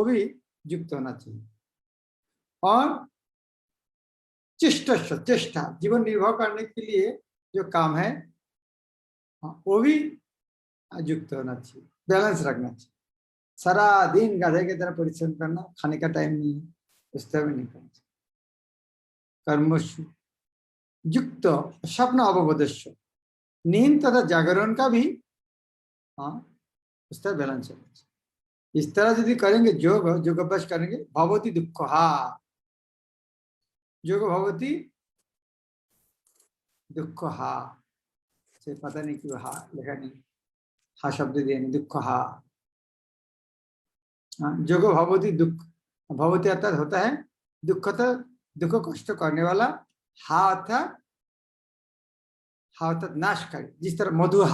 वो भी युक्त होना चाहिए। और चेष्टा जीवन निर्वाह करने के लिए जो काम है वो भी युक्त होना चाहिए, बैलेंस रखना चाहिए। सारा दिन गधे की तरह परिश्रम करना, खाने का टाइम नहीं है, उस तरह नहीं करना चाहिए। कर्मशु युक्त स्वप्न अवबोधस्व, नींद तथा जागरण का भी उस तरह बैलेंस होना चाहिए। इस तरह यदि करेंगे, योग अभ्यास करेंगे, भवती दुख योग भवती दुख से पता नहीं क्यों लिखा नहीं, शब्द दिया नहीं, दुख योग भवती दुख, भवती अर्थात होता है दुख, तो दुख कष्ट करने वाला, अर्थात नाश करे, जिस तरह मधु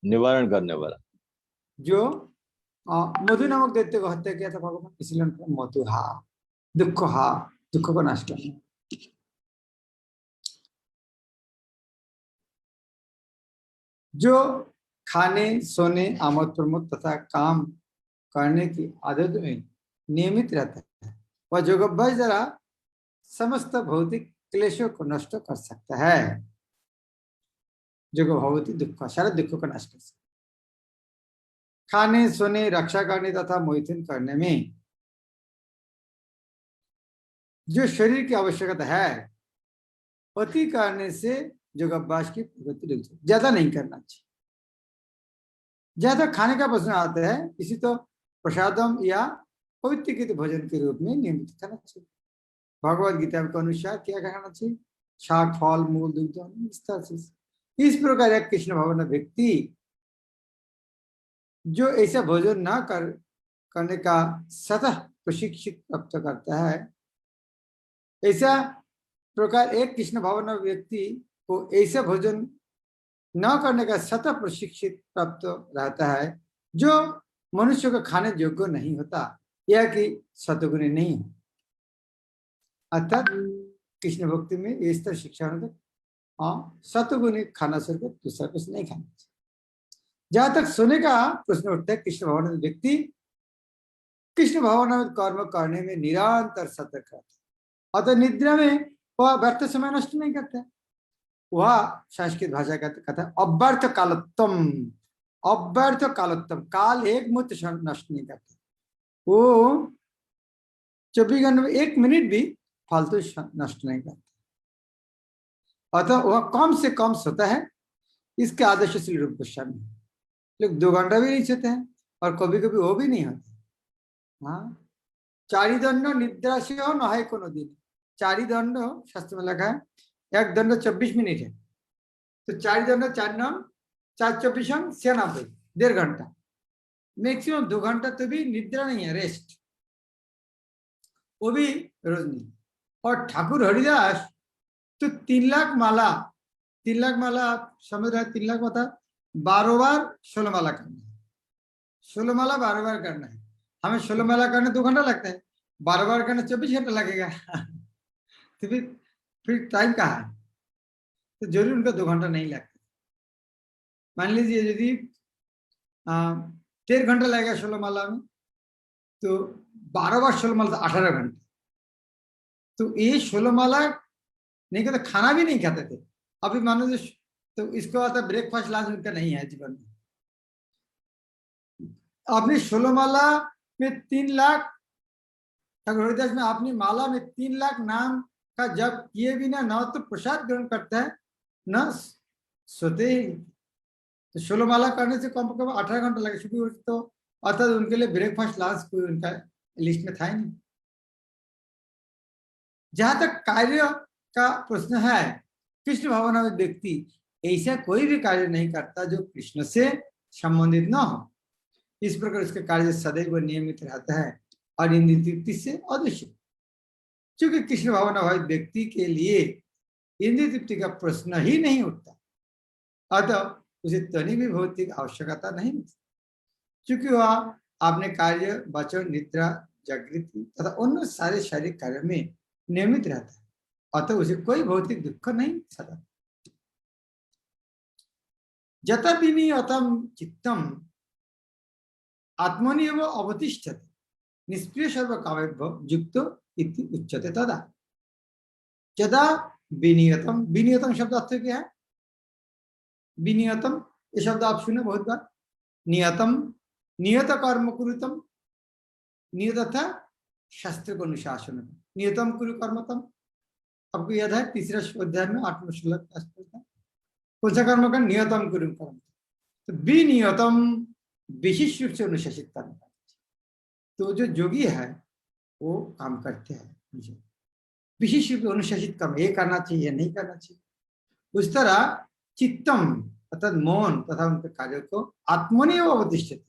निवारण करने वाला। जो मधु नामक दैत्य को हत्या किया था भगवान, इसलिए मधु दुख दुख को नाश करना। जो खाने सोने आमोद प्रमोद तथा काम करने की आदत में नियमित रहता है, वह योगाभ्यास द्वारा समस्त भौतिक क्लेशों को नष्ट कर सकता है। योग भवती दुख, सारे दुखों को नष्ट कर सकता है। खाने सोने रक्षा करने तथा मैथुन करने में जो शरीर की आवश्यकता है, अति करने से योगाभ्यास की प्रगति रुक जाती है। ज्यादा नहीं करना चाहिए। ज्यादा खाने का प्रश्न आता है, इसी तो प्रसादम या पवित्र भोजन के रूप में नियमित खाना चाहिए। भगवद गीता के अनुसार क्या खाना चाहिए? शाक फल मूल दूध, इस प्रकार एक कृष्ण भवन व्यक्ति जो ऐसा भोजन न करने का सतह प्रशिक्षित प्राप्त करता है, ऐसा प्रकार एक कृष्ण भवन व्यक्ति को ऐसा भोजन न करने का सतत प्रशिक्षित प्राप्त रहता है जो मनुष्य को खाने योग्य नहीं होता, यह कि सतगुणी नहीं है। अर्थात कृष्ण भक्ति में इस तरह शिक्षा होता, सतगुणी खाना से दूसरा कुछ नहीं खाना चाहिए। जहां तक सोने का प्रश्न उठता है, कृष्ण भवन व्यक्ति कृष्ण भवन में कर्म करने में निरंतर सतर्क रहता है, अतः निद्रा में वह व्यर्थ समय नष्ट नहीं करता है। वह संस्कृत भाषा का कहता है अव्यर्थ कालोत्तम, अव्यर्थ कालोत्तम, काल एक मुहूर्त नष्ट नहीं करता। वो 24 घंटे में 1 मिनट भी फालतू नष्ट नहीं करता। अतः वह कम से कम सोता है। इसके आदर्श श्री रूप गोस्वामी लोग 2 घंटा भी नहीं सोते हैं, और कभी कभी वो भी नहीं होता। चारिदंड निद्रा से हो न है कोनो दिन। चारिदंड शास्त्र में लिखा है, एक दंड 24 मिनट है, तो 4 दंड 4 नाम 4 24 96, 1.5 घंटा, मैक्सिमम 2 घंटा तो भी निद्रा नहीं है, रेस्ट, वो भी रोज नहीं। और ठाकुर हरिदास तो 3 लाख माला, 3 लाख माला आप समझ रहे हैं, 3 लाख मतलब 12 बार 16 माला करना है। 16 माला 12 बार करना है। हमें 16 माला करने 2 घंटा लगता है, 12 बार करने 24 घंटा लगेगा। तो फिर टाइम कहाँ है? तो जरूर उनका 2 घंटा नहीं लगता। मान लीजिए यदि 13 घंटा लगेगा 16 माला में, तो 12 बार 16 माला 18 घंटे। तो ये 16 माला नहीं कहते, खाना भी नहीं खाते थे। अभी मान लो तो इसको आता ब्रेकफास्ट लंच उनका नहीं है जीवन में। आपने 16 माला में 3 लाख, ठाकुर हरिदास में अपनी माला में 3 लाख नाम का जप किए बिना न तो प्रसाद ग्रहण करता है, न सोते ही। तो 16 माला करने से कम कम 18 घंटा लगे, क्योंकि तो अर्थात उनके लिए ब्रेकफास्ट लंच कोई उनका लिस्ट में था ही नहीं। जहां तक कार्य का प्रश्न है, कृष्ण भावना व्यक्ति ऐसा कोई भी कार्य नहीं करता जो कृष्ण से संबंधित न हो। इस प्रकार उसके कार्य सदैव नियमित रहता है और इंद्रिय तृप्ति से अदूषित। क्योंकि कृष्ण भावना भाई व्यक्ति के लिए इंद्रिय तृप्ति का प्रश्न ही नहीं उठता, अतः उसे तनी भी भौतिक आवश्यकता नहीं मिलती, क्योंकि वह अपने कार्य वचन निद्रा जागृति तथा अन्य सारे शारीरिक कार्य में नियमित रहता है, अतः उसे कोई भौतिक दुख नहीं सता। जतदिनी अतम चित्तम आत्मनि एव अवतिष्ठति, निष्क्रिय सर्व कामेभ्यो युक्तो इति उच्यते तदा यदा विनियतम। विनियतम शब्द अर्थ क्या है? विनियतम ये शब्द आप सुने बहुत बार। नियतम, नियत कर्म कुरुतम। नियत था शास्त्र को अनुशासन। नियतम कुरु कर्मतम, आपको याद है तीसरा अध्याय में 8वां श्लोक कौन सा कर्म का? नियतम कुरु कर्म। तो विनियतम विशेष रूप से अनुशासित करना। तो जो योगी है वो काम करते हैं विशेष रूप से अनुशासित कर्म, ये करना चाहिए नहीं करना चाहिए। उस तरह चित्तम अर्थात मौन तथा उनके कार्य को आत्मनिव अवतिष्ठित,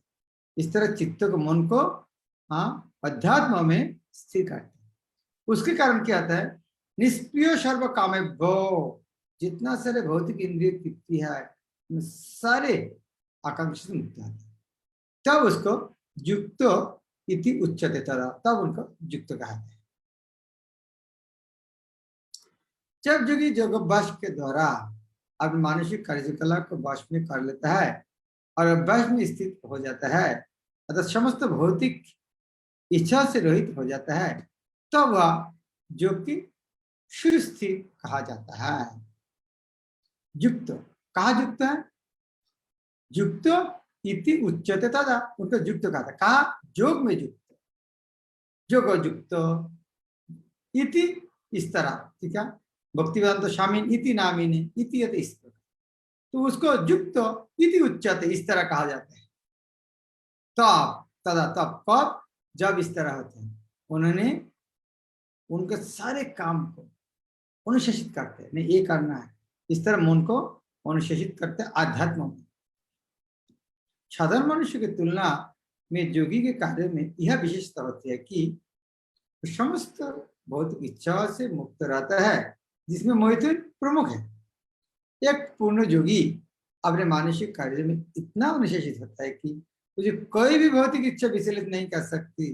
इस तरह चित्त को मन को अध्यात्म में स्थिर करते हैं। उसके कारण क्या आता है? निष्क्रिय सर्व कामेभ्यो, जितना सारे भौतिक इंद्रिय तृप्ति है सारे आकांक्षा से मुक्त आते हैं, तब उसको युक्त इति उच्यते तदा, तब उनको युक्त कहते हैं। जब योगी योगाभ्यास के द्वारा अपने मानसिक कार्यकलाप को वश में कर लेता है और अभ्यास में स्थित हो जाता है अर्थात समस्त भौतिक इच्छा से रहित हो जाता है, तब वह जो कि सुस्थिर कहा जाता है। युक्त कहा युक्त है? युक्त इति उच्यते तदा, उनको युक्त कहा था। कहा? योग में युक्त, योग युक्त इति इस तरह, ठीक है। भक्तिवेदांत स्वामी इति नामिने इति यत इस तरह, तो उसको युक्त इति उच्यते इस तरह कहा जाता है। तब तदा तब कब? जब इस तरह होते हैं, उन्होंने उनके सारे काम को अनुशासित करते हैं, नहीं ये करना है, इस तरह मन को अनुशासित करते हैं आध्यात्म में। साधारण मनुष्य की तुलना में योगी के कार्य में यह विशेषता होती है कि समस्त भौतिक इच्छा से मुक्त रहता है, जिसमें मैथुन प्रमुख है। एक पूर्ण योगी अपने मानसिक कार्य में इतना अनुशासित होता है कि मुझे कोई भी भौतिक इच्छा विचलित नहीं कर सकती।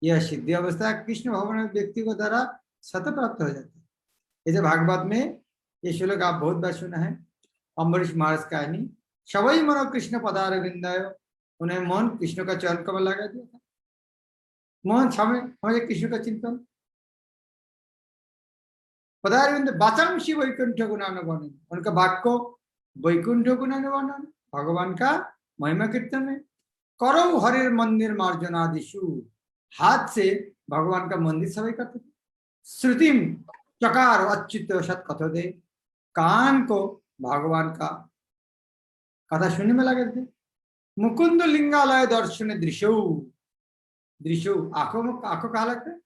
यह सिद्धि अवस्था कृष्ण भगवान व्यक्ति को द्वारा सत प्राप्त हो जाती है। जैसे भागवत में ये श्लोक आप बहुत बार सुना है, अम्बरीश महाराज कहानी, सवई मनो कृष्ण पदार विंदाय, उन्हें मन कृष्ण का चरण कमल लगा दिया था। मोहन हमें कृष्ण का चिंतन पदारविंद बाचांशी वैकुंठ गुणानुवर्णन, उनका भाग को वैकुंठ गुणानुवर्णन भगवान का महिमा कीर्तन में। करो हरिर मंदिर मार्जनादिशु, हाथ से भगवान का मंदिर सफाई करते थे। श्रुतिम चकार अच्युत सत कथो दे, कान को भगवान का कथा सुनने में लगे थे। मुकुंद लिंगालय दर्शन दृश्यो, दृश्यो आंखों कहा लगता है।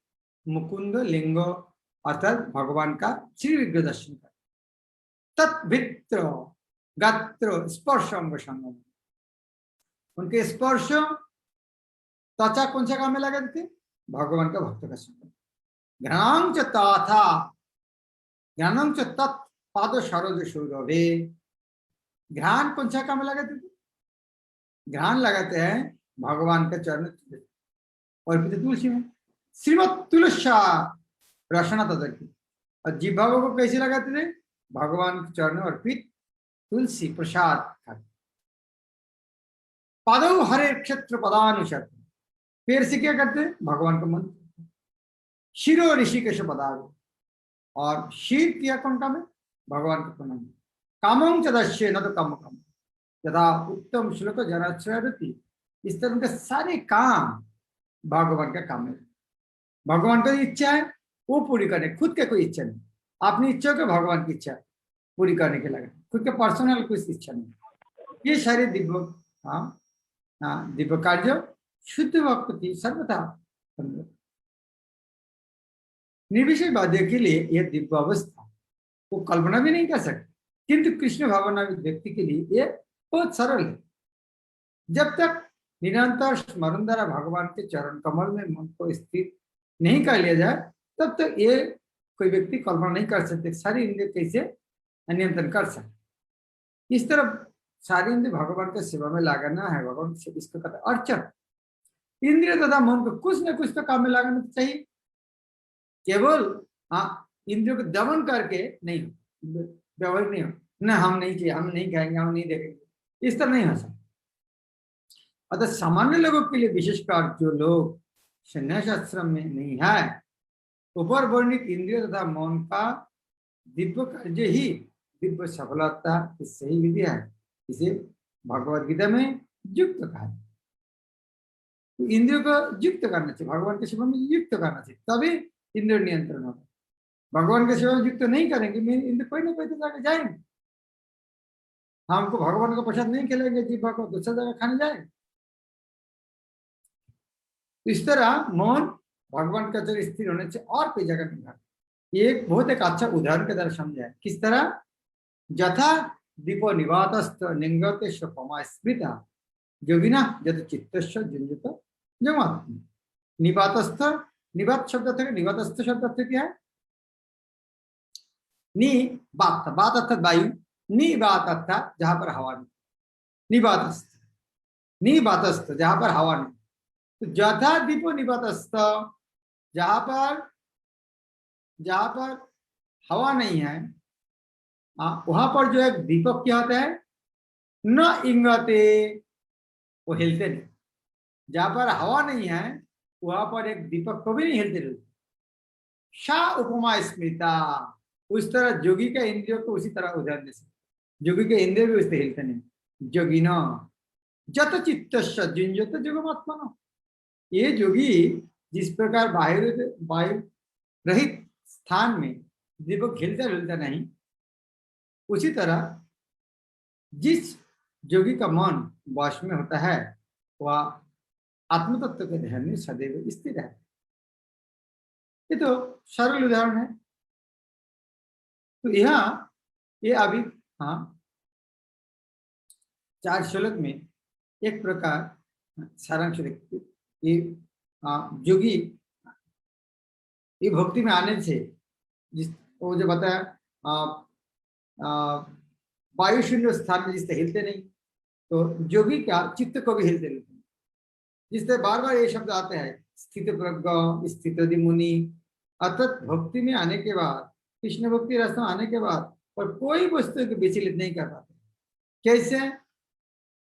मुकुंद लिंग अर्थात भगवान का श्री विग्रह दर्शन कर। तत्भित्र गात्र स्पर्श अंग संगम, उनके स्पर्श त्वचा कौन सा काम में लगे थे? भगवान का भक्त का संग। घ्राण च तथा ज्ञानम च तत् पाद सरोज सौरभे, घ्राण कौन सा काम में लगाते थे? घ्राण लगाते हैं भगवान का चरण और फिर तुलसी में। श्रीमद तुलसा रसना तदकी, और जिह्वा को कैसे लगाते थे? भगवान के चरण और फिर तुलसी प्रसाद खाते। पादौ हरे क्षेत्र पदानुसार, पैर से क्या करते? भगवान का मंत्र। शिरो ऋषिकेश पदारो, और शीर किया कौन काम है? भगवान का प्रणाम। कामं च दश्ये न तो काम काम, यथा उत्तम श्लोक जनाश्रयति, इस तरह उनके सारे काम भगवान का काम है। भगवान का इच्छा है वो पूरी करने, खुद के कोई इच्छा नहीं। अपनी इच्छा को भगवान की इच्छा पूरी करने के लगे, खुद के पर्सनल कोई इच्छा नहीं। ये सारे दिव्य दिव्य कार्य शुद्ध भक्ति सर्वथा निर्विषयवादी के लिए यह दिव्य अवस्था वो कल्पना भी नहीं कर सकते, किंतु कृष्ण भावनाविद व्यक्ति के लिए यह बहुत सरल है। जब तक निरंतर स्मरण द्वारा भगवान के चरण कमल में मन को स्थिर नहीं कर लिया जाए, तब तक ये कोई व्यक्ति कल्पना नहीं कर सकते सारी इंद्रिय कैसे नियंत्रण कर सकते। इस तरह सारी इंद्रिय भगवान के सेवा में लगाना है, भगवान से इसको कहते अर्चन। इंद्रिय तथा मन को कुछ न कुछ तो काम में लगाना चाहिए, केवल इंद्रियों को दमन करके नहीं, व्यवहारिक नहीं हो न, हम नहीं चाहिए, हम नहीं खाएंगे, हम नहीं देखेंगे, इस तरह नहीं हो सकता। अतः सामान्य लोगों के लिए विशेषकर जो लोग संन्यास आश्रम में नहीं है। ऊपर वर्णित इंद्रिय तथा मौन का दिव्य कार्य ही दिव्य सफलता की सही विधि है। इसे भगवद गीता में युक्त कहा है। तो इंद्रियों को युक्त करना चाहिए, भगवान के सेवा में युक्त करना चाहिए, तभी इंद्रिय नियंत्रण होगा। भगवान के सेवा में युक्त नहीं करेंगे इंद्र कोई ना कोई तो जाके जाएंगे। हमको भगवान को प्रसाद नहीं खिलाएंगे, जीवा को दूसरा जगह खाने जाएंगे। इस तरह मौन भगवान का जगह स्थिर होने से और कोई जगह नहीं भागता। ये एक बहुत एक अच्छा उदाहरण के द्वारा समझा है। किस तरह? यथा दीपो निवातस्थ निंगते स्वपमा स्मृता योगिना यद चित्तस्य जुंजत जमात्म। निवातस्थ, निवात शब्द अर्थ, निवातस्थ शब्द अर्थ क्या है? नी बात, बात अर्थात वायु, नी बात अर्थात जहां पर हवा नहीं, निवातस्थ, नी बातस्थ जहां पर हवा नहीं। तो यथा दीपो निवातस्थ, जहां पर हवा नहीं है, वहां पर जो एक दीपक क्या होता है? न इंगते, वो हिलते नहीं। जहां पर हवा नहीं है वहां पर एक दीपक को भी नहीं हिलते रहते। शा उपमा स्मृता, उस तरह जोगी का इंद्रियों को उसी तरह उदाहरण दे सकते। जोगी के इंद्रिय भी उससे हिलते नहीं। जोगिना जत चित्त जुंजत जोगमात्मा, ये जोगी जिस प्रकार वायु रहित स्थान में दीपक हिलता हिलता नहीं, उसी तरह जिस जोगी का मन वश में होता है वह आत्म तत्व के ध्यान में सदैव स्थिर है। ये तो सरल उदाहरण है। तो यहाँ ये अभी 4 श्लोक में एक प्रकार सारांश लिखते, ये जोगी ये भक्ति में आने से जिस वो जो बताया वायु शून्य स्थान में जिससे हिलते नहीं, तो जोगी का चित्त को भी हिलते नहीं, जिससे बार बार ये शब्द आते हैं स्थित प्रज्ञ स्थित मुनि। अर्थात भक्ति में आने के बाद, कृष्ण भक्ति रास्ता में आने के बाद और कोई वस्तु को विचलित नहीं कर पाते। कैसे?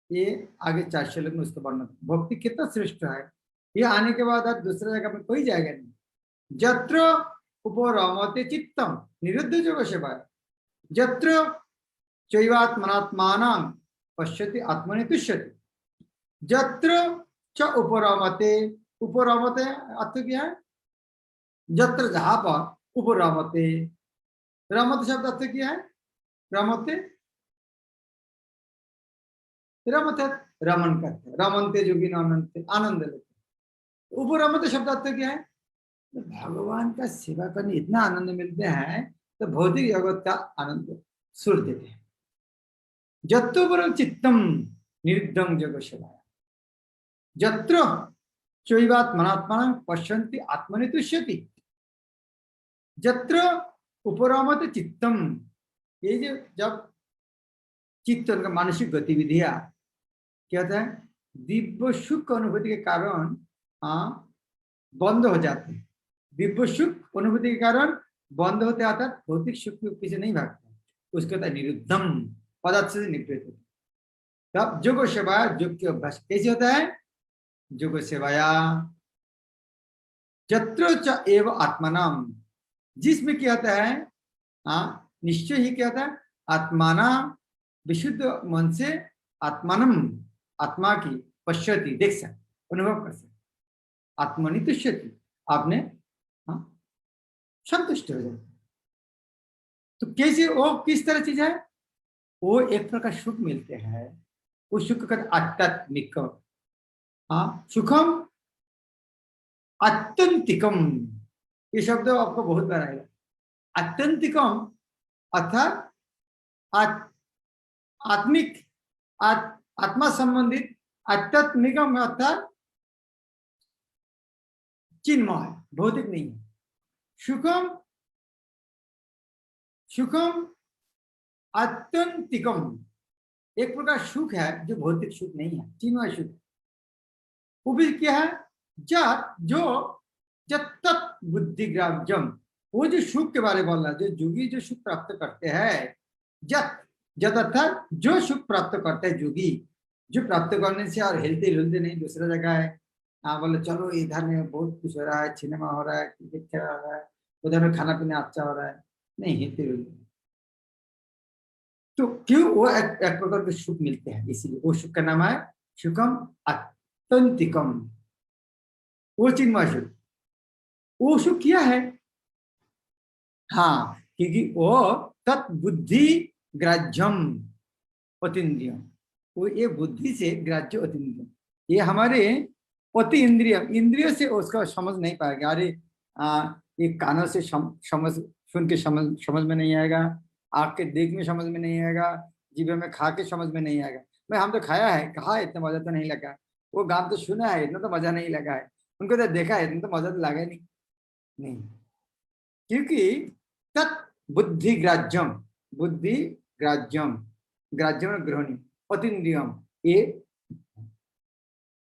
ये आगे 4 श्लोक में उसका वर्णन। भक्ति कितना श्रेष्ठ है, ये आने के बाद आप दूसरे जगह में कोई जाएगा नहीं। जत्र उपरमते चित्तम निरुद्ध जोग सेवाय जत्र चैवात्मनात्मानं पश्यति आत्मनि तुष्यति। जत्र च उपरमते, उपरमते अर्थ क्या है? जत्र जहां पर, उपरमते, रमत शब्द अर्थ क्या है? रमते, रमते रमन करते, रमनते जोगी आनंद आनंद लेते। उपरमते शब्द अर्थ क्या है? भगवान का सेवा करने इतना आनंद मिलते हैं तो भौतिक जगत का आनंद सुर देते हैं। जत्रो चित्तम निरुद्धं जग सेवाया जत्र चैवात्मनात्मानं पश्यन्ति आत्मनि तुष्यति। जत्र उपरमते चित्तम, ये जो जब चित्त का मानसिक गतिविधियां क्या होता है? दिव्य सुख अनुभूति के कारण बंद हो जाते हैं। दिव्य सुख अनुभूति के कारण बंद होते, अर्थात भौतिक सुख के पीछे नहीं भागते, उसके होता है निरुद्धम, पदार्थ से निवृत्त होते। तब जोग सेवा, योग के अभ्यास कैसे होता है? जोग सेवाया जत्र च एव आत्मानाम, जिसमें क्या होता है? निश्चय ही क्या होता है? आत्माना, विशुद्ध मन से आत्मानम, आत्मा की पश्यति, देख सकते, अनुभव कर सकते। आत्मनि तुष्यति, आपने संतुष्ट हो जाए। तो कैसे, वो किस तरह चीज है? वो एक प्रकार सुख मिलते हैं, वो सुख का आध्यात्मिक सुखम आत्यंतिकम, ये शब्द आपको बहुत बार आएगा। आत्यंतिकम अर्थात आत्मिक, आत्मा संबंधित, आध्यात्मिकम अर्थात चिन्मय, भौतिक नहीं है। सुखम, सुखम आत्यंतिकम, एक प्रकार सुख है जो भौतिक सुख नहीं है, चिन्मय सुख। वो भी क्या है? जो तत् बुद्धिग्राह्यम, वो जो सुख के बारे में बोल रहा है, जो जोगी जो सुख प्राप्त करते हैं, जत अर्थात जो सुख प्राप्त करते हैं जोगी, जो प्राप्त करने से और हिलते हिलते नहीं, दूसरा जगह है हाँ बोले चलो इधर में बहुत कुछ हो रहा है, सिनेमा हो रहा है, क्रिकेट खेल रहा है, उधर में खाना पीना अच्छा हो रहा है, नहीं फिर तो क्यों वो एक प्रकार के सुख मिलते हैं, इसीलिए वो सुख का नाम है सुखम आत्यंतिकम। वो चिन्मय सुख, वो सुख क्या है? हाँ, क्योंकि वो तत्बुद्धि ग्राह्यम अतीन्द्रियम, वो ये बुद्धि से ग्राह्य अतीन्द्रियम, ये हमारे अति इंद्रिय इंद्रियों से उसका समझ नहीं पाएगा। अरे ये कानों से समझ सुन के समझ में नहीं आएगा, आँख के देख में समझ में नहीं आएगा, जीभ में खा के समझ में नहीं आएगा। मैं हम तो खाया है, कहा इतना मजा तो नहीं लगा, वो गान तो सुना है इतना तो मजा नहीं लगा है, उनको तो देखा है इतना तो मजा तो लगा नहीं, नहीं, क्योंकि तत् बुद्धि ग्राह्यम, बुद्धि ग्राह्यम, ग्राह्यम ग्रहणी अतीन्द्रियम, ये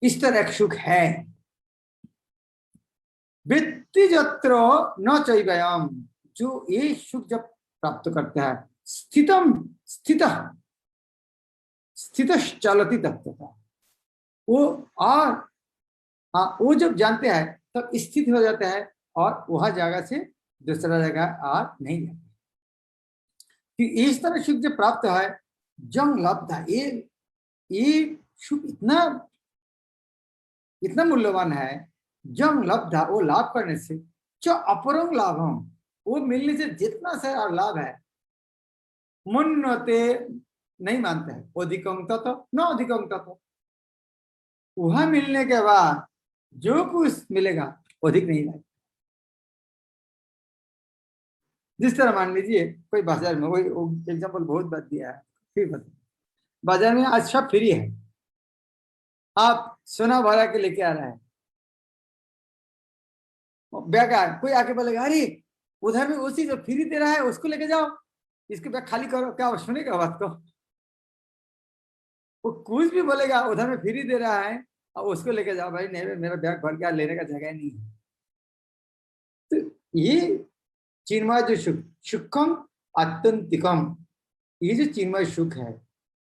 इस तरह एक सुख है। वृत्ति जत्र न चैवयम, जो ये सुख जब प्राप्त करता है, स्थितम स्थित स्थित चलती तत्वता, वो और हाँ वो जब जानते हैं तब स्थित हो जाता है और वह जगह से दूसरा जगह आ नहीं जाता। कि इस तरह सुख जब प्राप्त है, जंग लब्धा, ये सुख इतना इतना मूल्यवान है, जंग लब्धा, वो लाभ करने से, जो अपरंग लाभम, वो मिलने से जितना सारा लाभ है, मुन्नते नहीं मानते हैं, अधिकम ततो न अधिकम ततो, वह मिलने के बाद जो कुछ मिलेगा अधिक नहीं लगेगा। जिस तरह मान लीजिए कोई बाजार में, वही एग्जांपल बहुत बात दिया है, फिर बता, बाजार में आज सब फ्री है, आप सोना भरा के लेके आ रहा है, बेकार कोई आके बोलेगा अरे उधर में उसी जो फ्री दे रहा है उसको लेके जाओ, इसके बैग खाली करो, क्या सुनेगा बात को? वो कुछ भी बोलेगा, उधर में फ्री दे रहा है और उसको लेके जाओ, भाई नहीं मेरा बैग भर गया, लेने का जगह नहीं है। तो ये चिन्मय जो सुख, सुखम आत्यंतिकम, ये जो चिन्मय सुख है,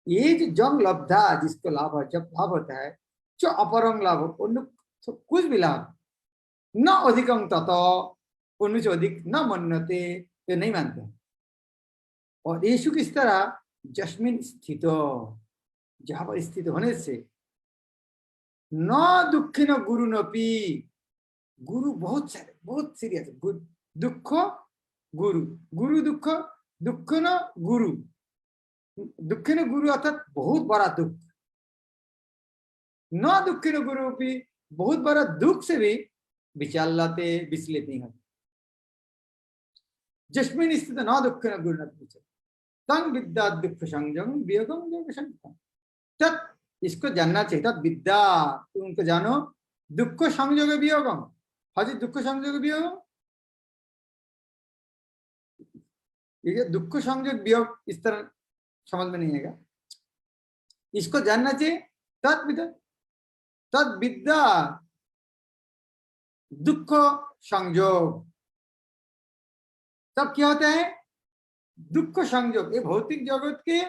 ये जो जंग लब्धा, जिसको लाभ है, जब लाभ होता है, जो अपरंग लाभ हो, उन तो कुछ भी लाभ न अधिकम ततो, उनमें से अधिक न मन्नते, ये नहीं मानते। और ये सुख इस तरह जस्मिन स्थितो, जहां पर स्थित होने से, न दुख न गुरु नपी, गुरु बहुत सारे बहुत सीरियस, दुख गुरु, गुरु दुख, दुख न गुरु, दुख न गुरु अर्थात बहुत बड़ा दुख, न दुख न गुरु भी, बहुत बड़ा दुख से भी विचालते विचलित नहीं होते। जस्मिन स्थित न दुख न गुरु न तंग विद्या दुख संयम वियोगम योग संगम, तत् इसको जानना चाहिए, तत् विद्या, तुम उनको जानो, दुख संयोग वियोगम, हाजी दुख संयोग वियोगम, ये दुख संयोग वियोग इस तरह समझ में नहीं आएगा, इसको जानना चाहिए। तत् विद्या, तत् विद्या दुख संयोग, तब क्या होता है? दुख संयोग, ये भौतिक जगत के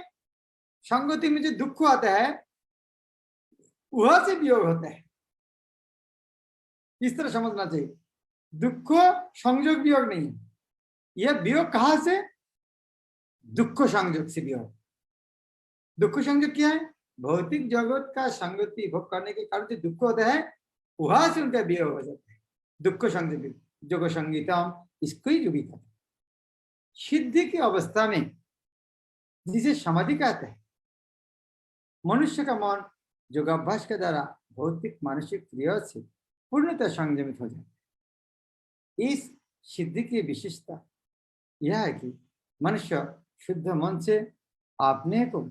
संगति में जो दुख आता है वह से वियोग होता है, इस तरह समझना चाहिए। दुख संयोग वियोग नहीं है, यह वियोग कहां से? दुख संयोग से वियोग। दुख संयोग क्या है? भौतिक जगत का संगति भोग करने के कारण जो दुख होता है वहां से उनका वियोग हो जाता है, दुख संयोग जोग संगीतम, इसको ही योगी कहते हैं। सिद्धि की अवस्था में, जिसे समाधि कहते हैं, मनुष्य का मन योगाभ्यास के द्वारा भौतिक मानसिक क्रिया से पूर्णतः संयमित हो जाता है। इस सिद्धि की विशेषता यह है कि मनुष्य शुद्ध मन से अपने को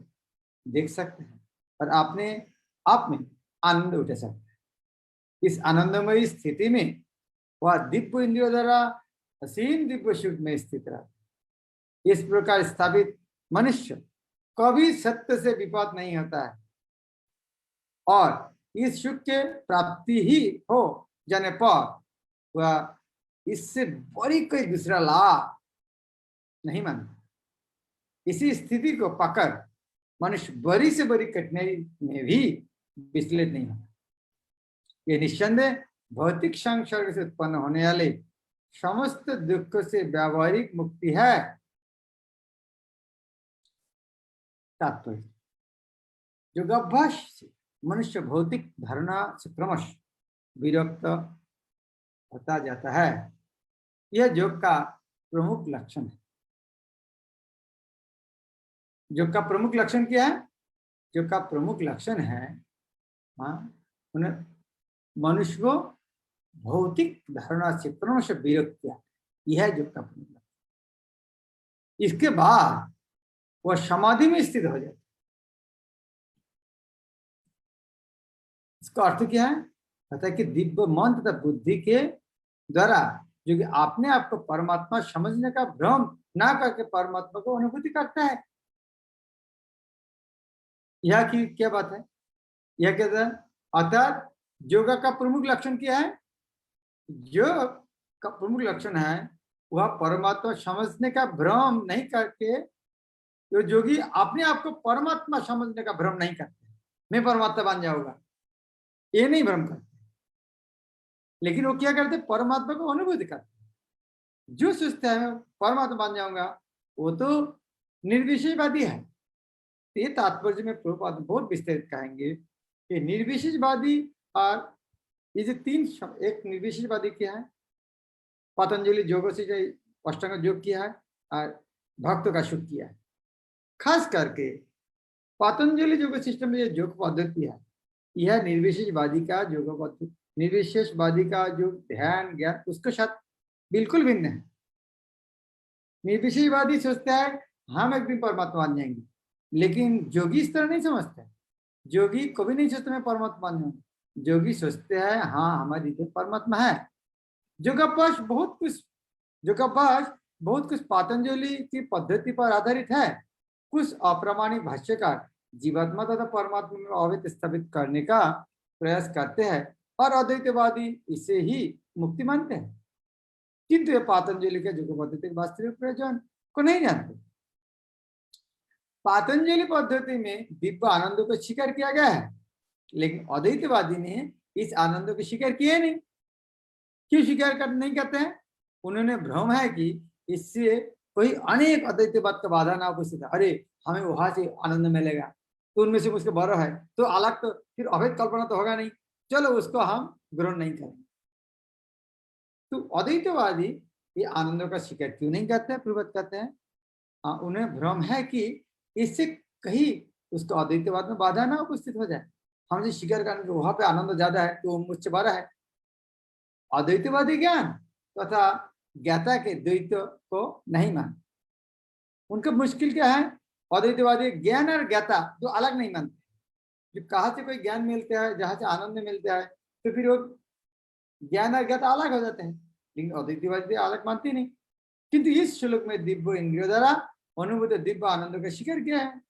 देख सकते हैं और अपने आप में आनंद उठा सकते हैं। इस आनंदमयी स्थिति में वह दिव्य इंद्रियों द्वारा असीम दिव्य सुख में स्थित रहता है। इस प्रकार स्थापित मनुष्य कभी सत्य से विपद नहीं होता है और इस सुख के प्राप्ति ही हो जाने पर वह इससे बड़ी कोई दूसरा लाभ नहीं मानता। इसी स्थिति को पकड़ मनुष्य बड़ी से बड़ी कठिनाई में भी विचलित नहीं होता। ये निस्संदेह भौतिक संसर्ग से उत्पन्न होने वाले समस्त दुख से व्यावहारिक मुक्ति है। तात्पर्य, योगाभ्यास से मनुष्य भौतिक धारणा से क्रमश विरक्त होता जाता है। यह योग का प्रमुख लक्षण है। योग का प्रमुख लक्षण क्या है? योग का प्रमुख लक्षण है उन्हें मनुष्य को भौतिक धारणा से क्रमश विरक्त किया। यह योग का प्रमुख लक्षण। इसके बाद वह समाधि में स्थित हो जाता है। इसका अर्थ क्या है? कहता है कि दिव्य मन तथा बुद्धि के द्वारा जो कि आपने आपको परमात्मा समझने का भ्रम ना करके परमात्मा को अनुभूति करता है। यह की क्या बात है? यह कहता है अर्थात योगा का प्रमुख लक्षण क्या है? योग का प्रमुख लक्षण है वह परमात्मा समझने का भ्रम नहीं करके, जो योगी अपने आप को परमात्मा समझने का भ्रम नहीं करते, मैं परमात्मा बन जाऊंगा, ये नहीं भ्रम करते, लेकिन वो क्या करते? परमात्मा को अनुभूति करते। जो सोचता है परमात्मा बन जाऊंगा वो तो निर्विशेषवादी है। तो ये तात्पर्य में प्रभुपाद बहुत विस्तारित कहेंगे कि निर्विशेषवादी और ये जो तीन, एक निर्विशेषवादी क्या है? पतंजलि योग से अष्टांग योग किया है और भक्तों का सुख किया है। खास करके पतंजलि योग सिस्टम में योग पद्धति है, यह निर्विशेषवादी का योग पद्धति, निर्विशेषवादी का जो ध्यान ज्ञान उसके साथ बिल्कुल भिन्न है। निर्विशेषवादी सोचता है हम एक दिन परमात्मा बन जाएंगे, लेकिन योगी इस तरह नहीं समझता है। योगी कभी नहीं सोचता मैं परमात्मा बन जाऊंगा। योगी सोचते हैं हाँ हमारी तो परमात्मा है। योगाभ्यास बहुत कुछ पतंजलि की पद्धति पर आधारित है। कुछ अप्रामाणिक भाष्यकार जीवात्मा तथा परमात्मा में अवैध स्थापित करने का प्रयास करते हैं और अद्वैतवादी इसे ही मुक्ति मानते हैं, किंतु ये पतंजलि के योग पद्धति वास्तविक प्रयोजन को नहीं जानते। पतंजलि पद्धति में दिव्य आनंद को स्वीकार किया गया है, लेकिन अद्वैतवादी ने इस आनंद को स्वीकार किया नहीं। क्यों स्वीकार नहीं करते हैं? उन्होंने भ्रम है कि इससे कोई अनेक अद्वैतवाद का बाधा ना उपस्थित है। अरे हमें वहां से आनंद मिलेगा तो उनमें से मुझको बड़ा है तो अलग, तो फिर अवैध कल्पना तो होगा नहीं, चलो उसको हम ग्रहण नहीं करेंगे। तो अद्वैतवादी ये आनंदों का स्वीकार क्यों नहीं करते हैं? पूर्वत कहते हैं उन्हें भ्रम है कि इससे कहीं उसको अद्वैतवाद में बाधा ना उपस्थित हो जाए। हम जो स्वीकार करेंगे वहां पे आनंद ज्यादा है तो मुझसे बड़ा है। अद्वैतवादी ज्ञान तथा ज्ञाता के द्वैत को नहीं मानते। उनका मुश्किल क्या है? अद्वैतवादी ज्ञान और ज्ञाता दो अलग नहीं मानते। जो कहाँ से कोई ज्ञान मिलता है, जहां से आनंद मिलता है, तो फिर वो ज्ञान और ज्ञाता अलग हो जाते हैं। लेकिन अद्वैतवादी अलग मानते नहीं। किंतु इस श्लोक में दिव्य इंद्रियों द्वारा अनुभूत दिव्य आनंद का स्वीकार किया है।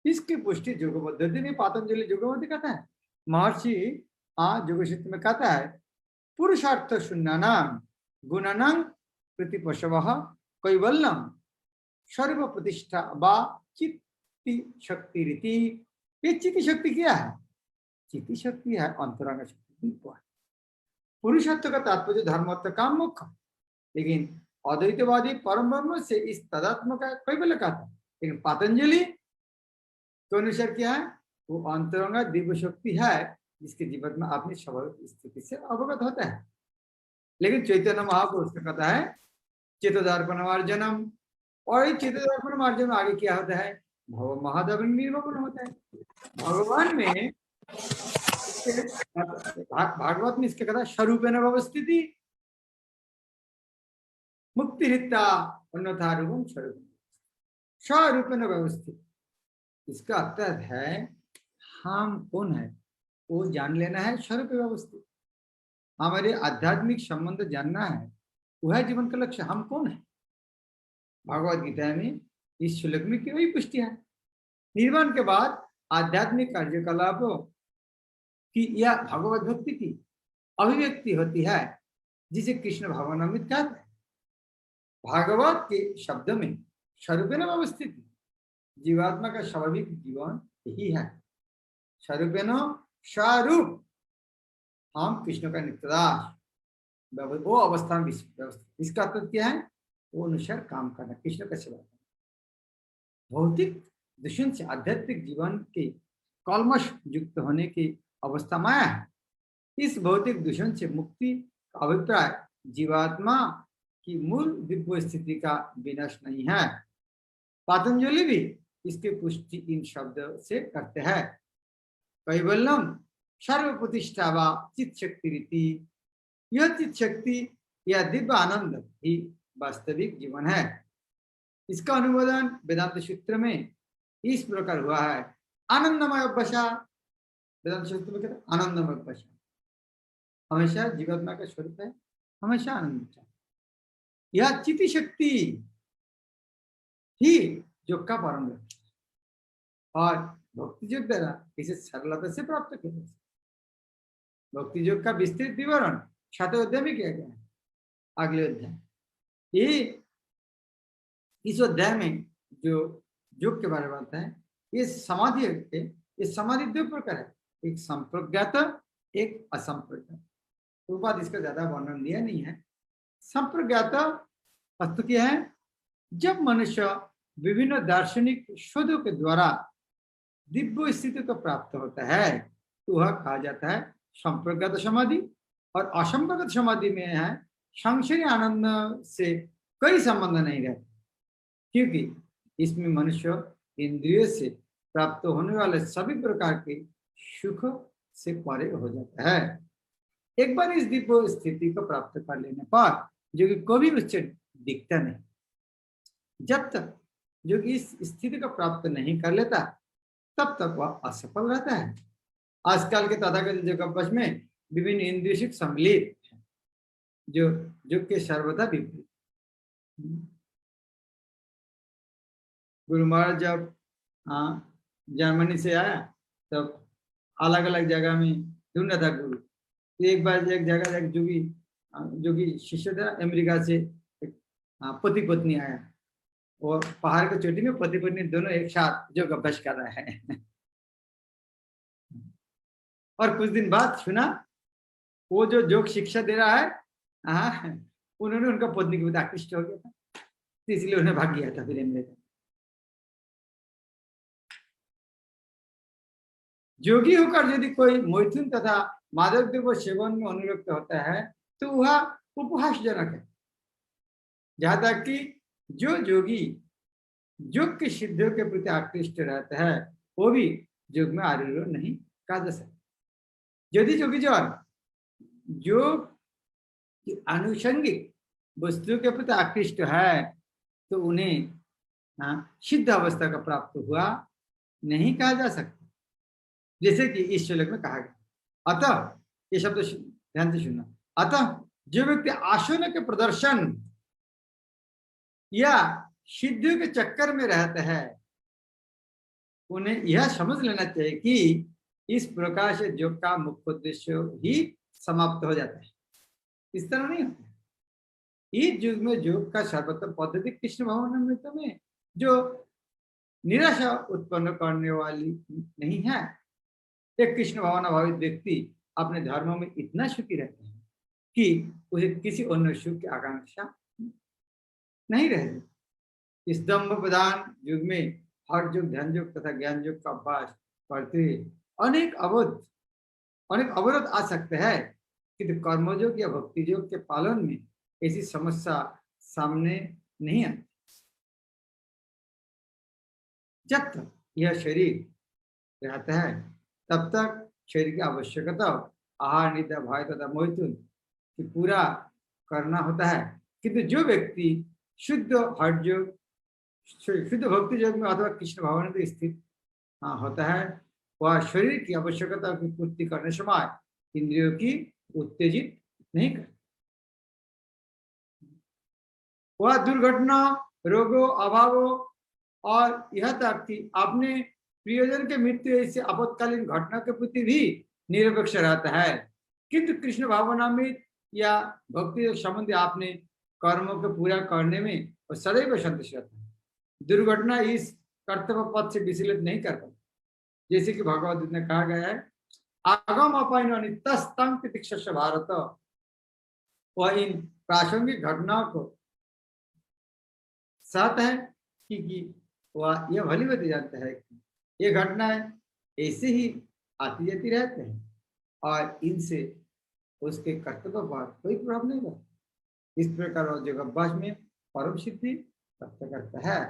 इसकी पुष्टि योग पद्धति में पतंजलि योग पद्धति कहता है। महर्षि योग सूत्र में कहता है पुरुषार्थ शून्यानां गुणानां प्रतिपशवः कैवल्यं सर्व प्रतिष्ठा वा चित्ति शक्ति रीति। ये चित्ति शक्ति क्या है? चित्ति शक्ति है अंतरंग शक्ति। पुरुषार्थ का तात्पर्य धर्मार्थ काम मोक्ष, लेकिन अद्वैतवादी परम ब्रह्म से इस तदात्म का कैवल्य कहता है। लेकिन पतंजलि के अनुसार क्या है? वो अंतरंग दिव्य शक्ति है जिसके जीवन में अपनी स्वाभाविक स्थिति से अवगत होता है। लेकिन चैतन्य महापुरुष का कहता है चेतोदर्पणमार्जनम, और ये चेतोदर्पणमार्जन आगे क्या होता है? भव महादेव निर्वापन होता है। भगवान में भागवत में इसके कहता है स्वरूपेण व्यवस्थिति मुक्ति रिता अन्यथा रूपम स्वरूप, स्वरूपेण व्यवस्थित। इसका अर्थ है हम कौन है वो जान लेना है, स्वरूप व्यवस्थित। हमारे आध्यात्मिक संबंध जानना है, वह जीवन का लक्ष्य। हम कौन है? भगवद गीता में इस श्लोक में की वही पुष्टि है। निर्वाण के बाद आध्यात्मिक कार्यकलापों की या भगवत भक्ति की अभिव्यक्ति होती है, जिसे कृष्ण भावनामृत कहते हैं। भागवत के शब्द में स्वरूपेण व्यवस्थित जीवात्मा का स्वाभाविक जीवन यही है। स्वरूपेण स्वरूप हम कृष्ण का नित्यदास, वो अवस्था में इसका अर्थ क्या है? वो अनुसार काम करना, कृष्ण का सेवा करना। भौतिक दूषण से आध्यात्मिक जीवन के कलमश युक्त होने की अवस्था माया है। इस भौतिक दूषण से मुक्ति का अभिप्राय जीवात्मा की मूल दिव्य स्थिति का विनाश नहीं है। पतंजलि भी इसकी पुष्टि इन शब्दों से करते हैं। कैवल्यम सर्व प्रतिष्ठा व चित शक्ति रीति, यह चित शक्ति या दिव्य आनंद ही वास्तविक जीवन है। इसका अनुवादन वेदांत सूत्र में इस प्रकार हुआ है, आनंदमय अभ्यासा। वेदांत सूत्र में कहते हैं आनंदमय अभ्यासा, हमेशा जीवात्मा का स्वरूप है, हमेशा आनंद। यह चिति शक्ति ही योग का परम लक्ष्य और भक्ति योग द्वारा इसे सरलता से प्राप्त किया जा सकता। भक्ति योग का विस्तृत विवरण 7वें अध्याय में किया गया है। अगले अध्याय, ये इस अध्याय में जो योग के बारे में आता है, ये समाधि है। ये समाधि दो प्रकार है, एक संप्रज्ञात, एक असंप्रज्ञात। तो बात इसका ज्यादा वर्णन दिया नहीं है। संप्रज्ञात वस्तु क्या है? जब मनुष्य विभिन्न दार्शनिक शोधों के द्वारा दिव्य स्थिति को प्राप्त होता है तो वह कहा जाता है संप्रज्ञात समाधि। और असंप्रज्ञात समाधि में है सांसारिक आनंद से कोई संबंध नहीं रहता, क्योंकि इसमें मनुष्य इंद्रियों से प्राप्त होने वाले सभी प्रकार के सुख से परे हो जाता है। एक बार इस दिव्य स्थिति को प्राप्त कर लेने पर जो कि कभी उससे दिखता नहीं, जब तक जो कि इस स्थिति को प्राप्त नहीं कर लेता तब तक वह असफल रहता है। आजकल के तथाकथित योग अभ्यास में विभिन्न इंद्रिय सुख सम्मिलित है, जो के सर्वथा विपरीत। गुरु महाराज जब जर्मनी से आया तब अलग अलग जगह में ढूंढा था गुरु। एक बार एक जगह एक जो कि शिष्य था अमेरिका से, पति पत्नी आया और पहाड़ की चोटी में पति पत्नी दोनों एक साथ योग अभ्यास कर रहे हैं। और कुछ दिन बाद सुना वो जो योग शिक्षा दे रहा है, उन्होंने उनका पत्नी के प्रति आकृष्ट हो गया था, इसलिए उन्हें भाग गया था फिर अमेरिका। योगी होकर यदि कोई मैथुन तथा मादक द्रव्य सेवन में अनुरक्त होता है तो वह उपहासजनक है। जहां तक कि जो योगी योग की सिद्धियों के प्रति आकृष्ट रहता है वो भी योग में आरूढ़ नहीं कहा जा सकता। यदि योगी जन योग की आनुषंगिक वस्तुओं के प्रति आकृष्ट है तो उन्हें सिद्ध अवस्था का प्राप्त हुआ नहीं कहा जा सकता, जैसे कि इस श्लोक में कहा गया। अतः ये शब्द ध्यान से सुनना, अतः जो व्यक्ति आसनों के प्रदर्शन या सिद्धियों के चक्कर में रहता है उन्हें यह समझ लेना चाहिए कि इस प्रकार से योग का मुख्य उद्देश्य ही समाप्त हो जाता है। इस तरह नहीं होता। इस युग में योग का सर्वोत्तम पद्धति कृष्ण भावनामृत में जो निराशा उत्पन्न करने वाली नहीं है। एक कृष्ण भावना भावित व्यक्ति अपने धर्मों में इतना सुखी रहते हैं कि उसे किसी अन्य सुख की आकांक्षा नहीं रहती। इस दम्भ प्रधान युग में हर युग ध्यान योग तथा ज्ञान योग का अभ्यास करते अनेक अवरोध आ सकते हैं, किंतु कर्मयोग या भक्ति योग के पालन में ऐसी समस्या सामने नहीं आती। जब तक यह शरीर रहता है तब तक शरीर की आवश्यकता आहार निद्रा भय तथा मैथुन की पूरा करना होता है, किंतु जो व्यक्ति शुद्ध हठ योग शुद्ध भक्ति योग में अथवा कृष्ण भावना में स्थित होता है वह शरीर की आवश्यकता की पूर्ति करने समय इंद्रियों की उत्तेजित नहीं करता। वह दुर्घटना रोगों अभावों और यह तक कि अपने प्रियजन के मृत्यु ऐसे आपातकालीन घटना के प्रति भी निरपेक्ष रहता है, किंतु कृष्ण भावनामृत या भक्ति संबंधी आपने कर्मों को पूरा करने में और सदैव संतुष्ट रहता है। दुर्घटना इस कर्तव्य पद से विचलित नहीं करता, जैसे कि भगवद गीता में कहा गया है आगम अपैन नित्यस्तंग प्रतीक्षा भारत, वह इन प्रासंगिक घटनाओं को साथ है कि वह यह भली भांति जानता है कि ये घटनाएं ऐसे ही आती जाती रहते हैं और इनसे उसके कर्तव्य पर कोई प्रभाव नहीं पड़ता। इस प्रकार वह योग अभ्यास में परम सिद्धि प्राप्त करता है।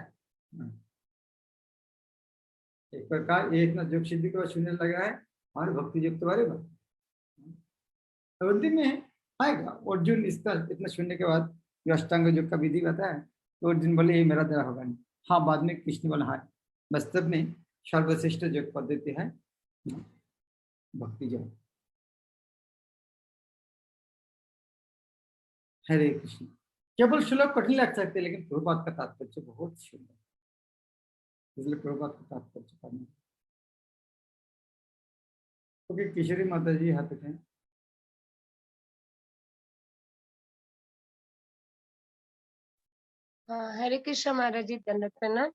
एक प्रकार ये इतना योग सिद्धि को सुनने लगा है हमारे भक्ति योग के बारे में, अंतिम में आएगा। अर्जुन इसका इतना सुनने के बाद जो अष्टांग योग का विधि बताया तो अर्जुन बोले ये मेरा द्वारा होगा नहीं। हाँ, बाद में कृष्ण बोला हाँ वास्तव में सर्वश्रेष्ठ योग पद्धति है भक्ति योग। हरे कृष्ण। केवल श्लोक कठिन लग सकते हैं लेकिन प्रभुपाद का तात्पर्य बहुत सुंदर, इसलिए प्रभुपाद का तात्पर्य पढ़ना। ओके, किशोरी माता जी हाथ उठाएं। हरे कृष्ण महाराज जी, दंडवत प्रणाम।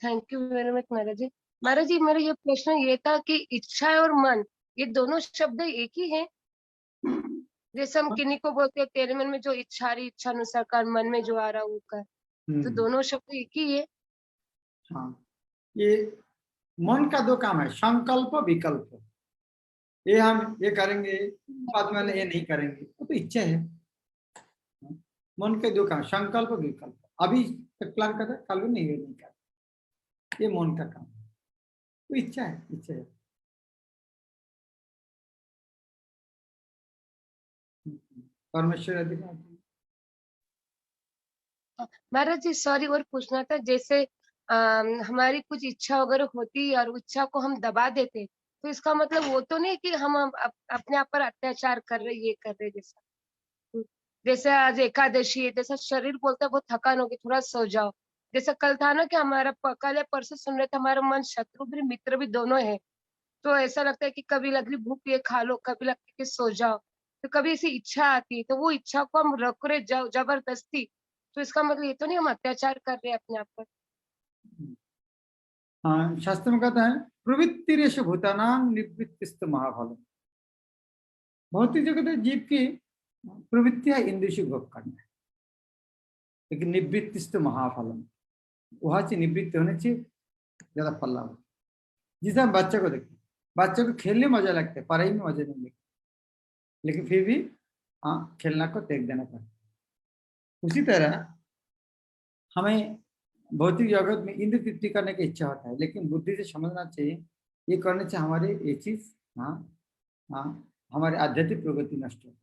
थैंक यू वेरी मच महाराज जी। महाराज जी, मेरा ये प्रश्न ये था कि इच्छा और मन, ये दोनों शब्द एक ही हैं? जैसे हम किन्हीं को बोलते हैं तेरे मन में जो इच्छा आ रही, इच्छा अनुसार कर, मन में जो आ रहा वो कर, तो दोनों शब्द एक ही है? हाँ, ये मन का दो काम है, संकल्प विकल्प। ये हम ये करेंगे, बाद में ये नहीं करेंगे, वो तो इच्छा है। मन के दो काम, संकल्प विकल्प। अभी तक प्लान कर रहे, कल नहीं कर, ये मन का काम है, तो इच्छा है, इच्छा है। परमेश्वर अधिकार। महाराज जी सॉरी, और पूछना था, जैसे हमारी कुछ इच्छा वगैरह होती है और इच्छा को हम दबा देते, तो इसका मतलब वो तो नहीं कि हम अपने आप पर अत्याचार कर रहे, ये कर रहे जैसा। जैसे आज एकादशी है, जैसा शरीर बोलता है बहुत थकान होगी, थोड़ा सो जाओ। जैसा कल था ना कि हमारा कल या परसों सुन रहे थे, हमारा मन शत्रु भी मित्र भी दोनों है। तो ऐसा लगता है कि कभी लग रही भूख, ये खा लो, कभी लगता है कि सो जाओ। तो कभी ऐसी इच्छा आती है तो वो इच्छा को हम रोक रहे जबरदस्ती, तो इसका मतलब ये तो नहीं हम अत्याचार कर रहे हैं अपने आप पर? हाँ, शास्त्र में कहता है प्रवृत्ति भूतानां निवृत्तिस्तु महाफलम। भौतिक जगत में जीव की प्रवृत्तियां इंद्रिय से भोग करना है, लेकिन निवृत्तिस्तु महाफलम, वहां से निवृत्ति होने से ज्यादा फल लाभ। जिसे हम बच्चे को देखते, बच्चे को खेलने में मजा लगता है, पढ़ाई में मजा नहीं लगता, लेकिन फिर भी हाँ खेलना को त्याग देना पड़ता है। उसी तरह हमें भौतिक जगत में इंद्र तृप्ति करने की इच्छा होता है, लेकिन बुद्धि से समझना चाहिए ये करने से हमारे ये चीज हाँ हाँ हमारे आध्यात्मिक प्रगति नष्ट हो।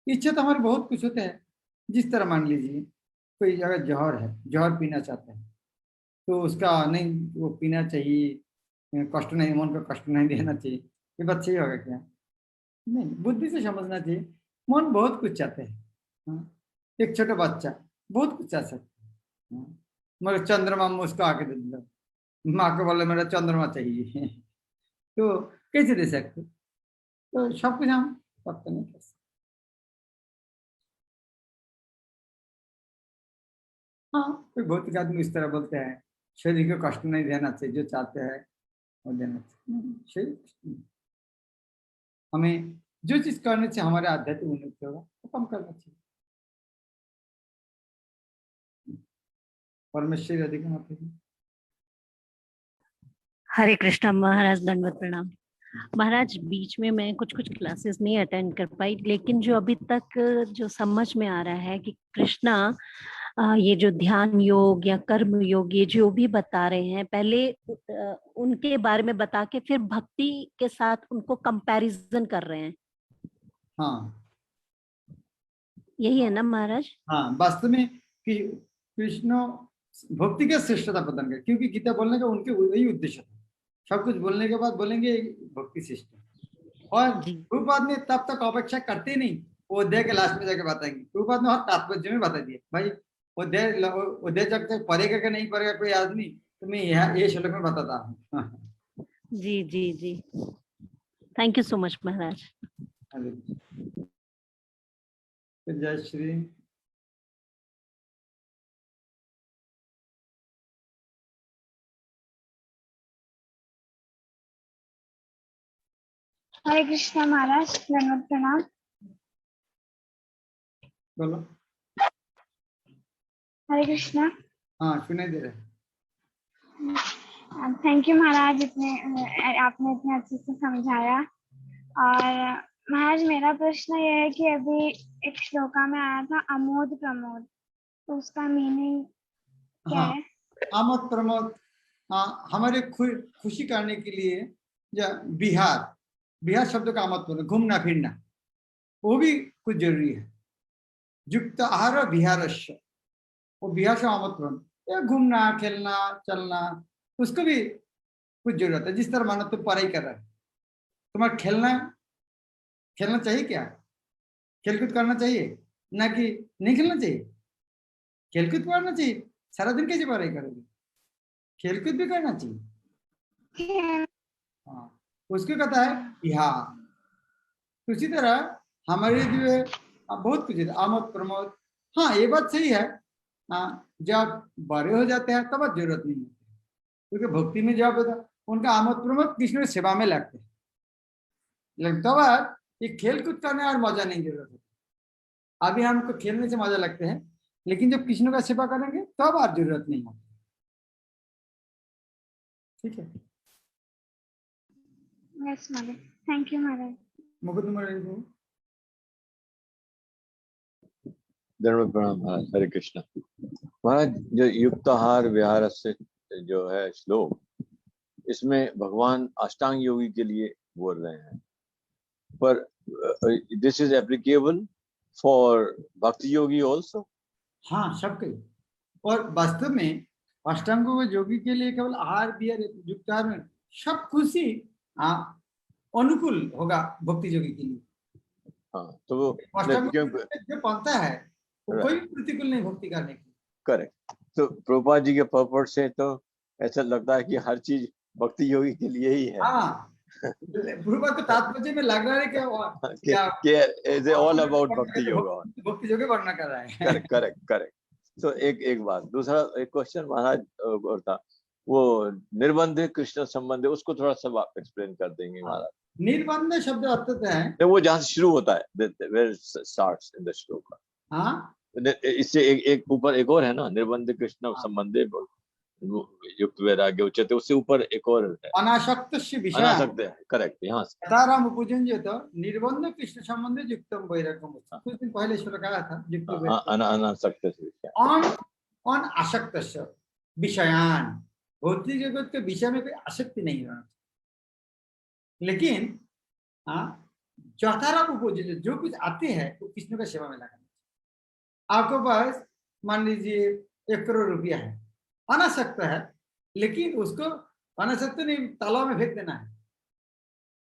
इच्छा तो हमारे बहुत कुछ होते हैं। जिस तरह मान लीजिए कोई अगर जहर है, जहर पीना चाहता है तो उसका नहीं, वो पीना चाहिए, कष्ट नहीं, मन को कष्ट नहीं देना चाहिए, ये बात सही होगा क्या? नहीं, बुद्धि से समझना चाहिए। मन बहुत कुछ चाहते हैं। हाँ, एक छोटा बच्चा बहुत कुछ चाह सकता है। हाँ, मगर चंद्रमा मुझको आके दे दो, माँ को बोले मेरा चंद्रमा चाहिए तो कैसे दे सकते? तो सब कुछ हम प्राप्त नहीं कर सकते। हाँ, कोई भौतिक आदमी इस तरह बोलते हैं शरीर को कष्ट नहीं देना चाहिए, जो चाहते हैं वो देना चाहिए। शरीर हमें जो चीज करने से हमारे आध्यात्मिक उन्नति होगा वो कम करना चाहिए। परमेश्वर अधिकार आप हैं। हरे कृष्णा महाराज, दंडवत प्रणाम। महाराज बीच में मैं कुछ क्लासेस नहीं अटेंड कर पाई, लेकिन जो अभी तक जो समझ में आ रहा है कि कृष्णा ये जो ध्यान योग या कर्म योग ये जो भी बता रहे हैं, पहले उनके बारे में बता के फिर भक्ति के साथ उनको कंपैरिजन कर रहे हैं। हाँ यही है ना महाराज? हाँ, वास्तव में कि कृष्ण भक्ति का श्रेष्ठता प्रदान कर, क्योंकि गीता बोलने का उनके वही उद्देश्य था। सब कुछ बोलने के बाद बोलेंगे भक्ति श्रेष्ठ, और प्रभुपाद ने तब तक अपेक्षा करते नहीं, वो अध्याय के लास्ट में जाके बताएंगे। प्रभुपाद ने हर तात्पर्य में बता दिया भाई, अध्याय जब तक पढ़ेगा कि नहीं पढ़ेगा कोई आदमी, तो मैं यहाँ ये श्लोक में बताता हूँ। जी जी जी, थैंक यू सो मच महाराज। जय श्री। हरे कृष्णा महाराज, दंडवत प्रणाम। बोलो। हरे कृष्णा। हाँ, सुनाई दे रहा है। थैंक यू महाराज, आपने इतने अच्छे से समझाया। और महाराज, मेरा प्रश्न ये है कि अभी एक श्लोका में आया था अमोद प्रमोद, तो उसका मीनिंग क्या हाँ, है? आमोद प्रमोद, हाँ, हमारे खुशी करने के लिए विहार, विहार शब्द का आमोद प्रमोद, घूमना फिरना, वो भी कुछ जरूरी है। युक्त आहार विहारस्य, वो विहार से आमोद प्रमोद, या घूमना खेलना चलना, उसको भी कुछ जरूरत है। जिस तरह मानो तुम पढ़ाई कर रहा है, तुम्हारा खेलना चाहिए क्या? खेलकूद करना चाहिए ना कि नहीं खेलना चाहिए? खेलकूद करना चाहिए। सारा दिन कैसे पढ़ाई करोगे? खेलकूद भी करना चाहिए। हाँ, उसको कहता है बिहार। उसी तरह हमारे जो है बहुत कुछ है, आमोद प्रमोद। हाँ, ये बात सही है। जब बड़े हो जाते हैं तब जरूरत नहीं होती, क्योंकि भक्ति में जब उनका आमोद प्रमोद कृष्ण की सेवा में लगते हैं, लेकिन तब ये खेल कूद करने और मजा नहीं जरूरत है। अभी हमको खेलने से मजा लगते हैं, लेकिन जब कृष्ण का सेवा करेंगे तब और जरूरत नहीं होती। ठीक है। यस महाराज, थैंक यू महाराज। मुकुंद मुरारी को दंडवत प्रणाम महाराज। हरे कृष्णा महाराज। जो युक्ताहार विहार से जो है श्लोक, इसमें भगवान अष्टांग योगी के लिए बोल रहे हैं, पर दिस इज एप्लीकेबल फॉर भक्ति योगी ऑल्सो। हाँ, सबके। और वास्तव में अष्टांगों योगी के लिए केवल आहार विहार युक्ताहार में सब खुशी अनुकूल होगा भक्ति योगी के लिए। हाँ, तो वो अष्टांग क्यों जो पंथा है वो कोई प्रतिकूल नहीं भक्ति करने की। करेक्ट। तो प्रभुपाद जी के पर्पस से तो ऐसा लगता है कि हर चीज भक्ति योगी के लिए ही है। हाँ, प्रभुपाद को तात्पर्य में लग रहा है कि इज ऑल अबाउट भक्ति योगा। भक्ति योगी वर्णना कर रहा है। Correct correct correct. तो एक बात, दूसरा एक क्वेश्चन महाराज और था, वो निर्बंध कृष्ण संबंध, उसको थोड़ा सा आप एक्सप्लेन कर देंगे महाराज? निर्बंध शब्द अर्थ है वो जहाँ से शुरू होता है, where it starts in the श्लोक। हाँ, इससे एक ऊपर एक और है ना, निर्बंध कृष्ण संबंधे युक्त वैराग्य उच्चते, उससे ऊपर एक और है अनासक्त विषय। अनासक्त है। करेक्ट। यहाँ से यथाराम उपयुज्य तो निर्बंध कृष्ण संबंध युक्तम वैराग्यम। कुछ दिन पहले श्लोक आया था युक्त अनासक्त अनासक्त विषयान, भौतिक जगत के विषय में कोई आसक्ति नहीं रहना। लेकिन यथाराम उपयुज्य, जो कुछ आते हैं वो कृष्ण का सेवा में लगाना। आपको पास मान लीजिए 1 करोड़ रुपया है, अनासक्त है, लेकिन उसको अनासक्त नहीं तालाब में फेंक देना है।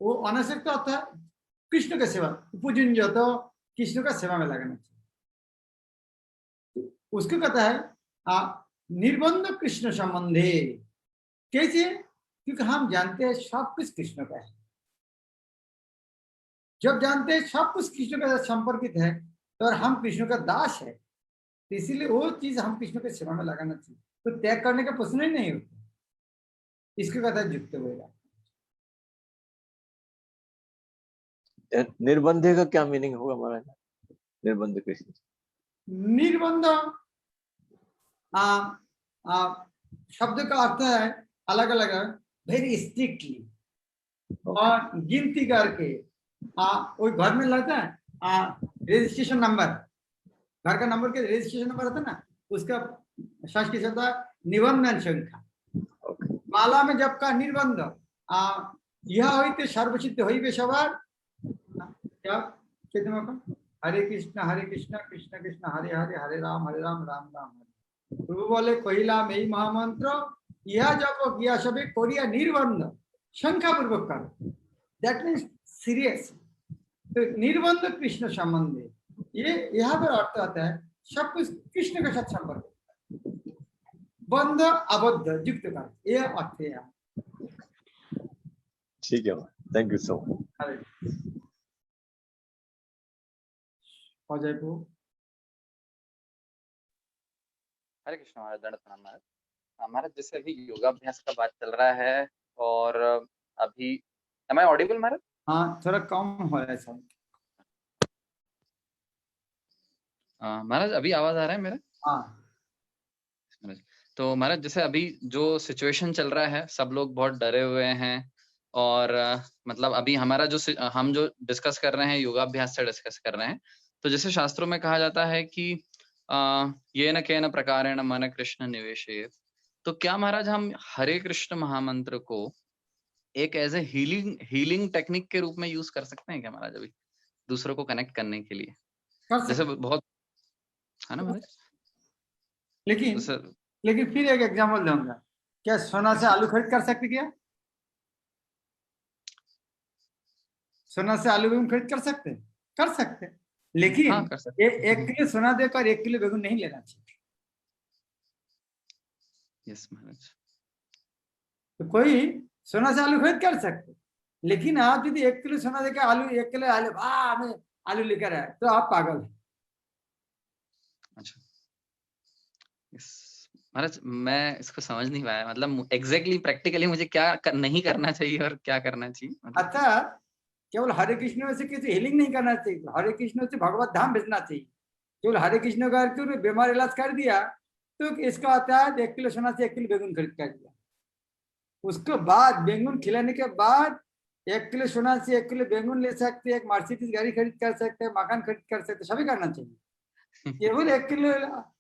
वो अनासक्त होता है कृष्ण का सेवा, पूजन जो तो कृष्ण का सेवा में लगाना चाहिए। उसको कहता है निर्बंध कृष्ण संबंधे। कैसे? क्योंकि हम जानते हैं सब कुछ कृष्ण का है। जब जानते हैं सब कुछ कृष्ण के साथ संपर्कित है, तो और हम कृष्ण का दास है, तो इसीलिए वो चीज हम कृष्ण के सेवा में लगाना चाहिए। तो त्याग करने का प्रश्न ही नहीं होता। इसके कहता है युक्त वैराग्य। निर्बंध का क्या मीनिंग होगा महाराज? निर्बंध कृष्ण, निर्बंध शब्द का अर्थ है अलग अलग है, वेरी स्ट्रिक्टली और गिनती करके। कोई घर में लगता है रजिस्ट्रेशन नंबर, घर का नंबर के रजिस्ट्रेशन नंबर होता है ना, उसका संस्कृत शब्द है निबंधन संख्या। माला में जब का निर्बंध यह होते सर्वसिद्ध होइबे सवार। हरे कृष्ण कृष्ण कृष्ण हरे हरे, हरे राम राम राम हरे। प्रभु बोले कहिला में महामंत्र यह जब किया सबे कोरिया निर्बंध संख्या पूर्वक कर। That means serious. तो निर्बंध कृष्ण संबंध, ये यहाँ पर अर्थ आता है सब कुछ कृष्ण के साथ संपर्क, बंध अबद्ध युक्त कर, ये अर्थ है। ठीक है, thank you so much. Ajay को हरे कृष्ण महाराज, दंड प्रणाम महाराज। महाराज, जैसे अभी योगाभ्यास का बात चल रहा है और अभी, एम आई ऑडिबल महाराज? हाँ थोड़ा कम हो रहा है सब। महाराज अभी आवाज आ रहा है मेरा? हाँ महाराज, तो महाराज जैसे अभी जो सिचुएशन चल रहा है, सब लोग बहुत डरे हुए हैं, और मतलब अभी हमारा हम जो डिस्कस कर रहे हैं योगाभ्यास से डिस्कस कर रहे हैं, तो जैसे शास्त्रों में कहा जाता है कि ये न केन प्रकारेण मन कृष्ण निवेशयेत्, तो क्या महाराज हम हरे कृष्ण महामंत्र को एक एज ए हीलिंग टेक्निक के रूप में यूज कर सकते हैं क्या महाराज, अभी दूसरों को कनेक्ट करने के लिए? कर जैसे सकते, बहुत है ना महाराज, लेकिन जैसे लेकिन फिर एक एग्जाम्पल दूंगा। क्या सोना से आलू खरीद कर सकते? क्या सोना से आलू बेगुन खरीद कर सकते? कर सकते, लेकिन हाँ कर सकते ये 1 किलो सोना देकर 1 किलो बेगुन नहीं लेना चाहिए। यस महाराज। तो कोई सोना से आलू खरीद कर सकते, लेकिन आप यदि 1 किलो सोना देकर आलू 1 किलो आलू मैं आलू लेकर आए तो आप पागल हैं। अच्छा यस महाराज, मैं इसको समझ नहीं पाया, मतलब एग्जैक्टली प्रैक्टिकली मुझे क्या नहीं करना चाहिए और क्या करना चाहिए, मतलब अच्छा, केवल हरे कृष्ण से किसी हीलिंग नहीं करना चाहिए, हरे कृष्ण से भगवत धाम भेजना चाहिए। केवल हरे कृष्ण करके उन्हें बीमार इलाज कर दिया तो इसका आता है 1 किलो सोना से 1 किलो बेगुन खरीद कर दिया। उसके बाद बेगुन खिलाने के बाद 1 किलो सोना से 1 किलो बेगुन ले सकते, एक मर्सिडीज गाड़ी खरीद कर सकते, मकान खरीद कर सकते, सभी करना चाहिए। केवल 1 किलो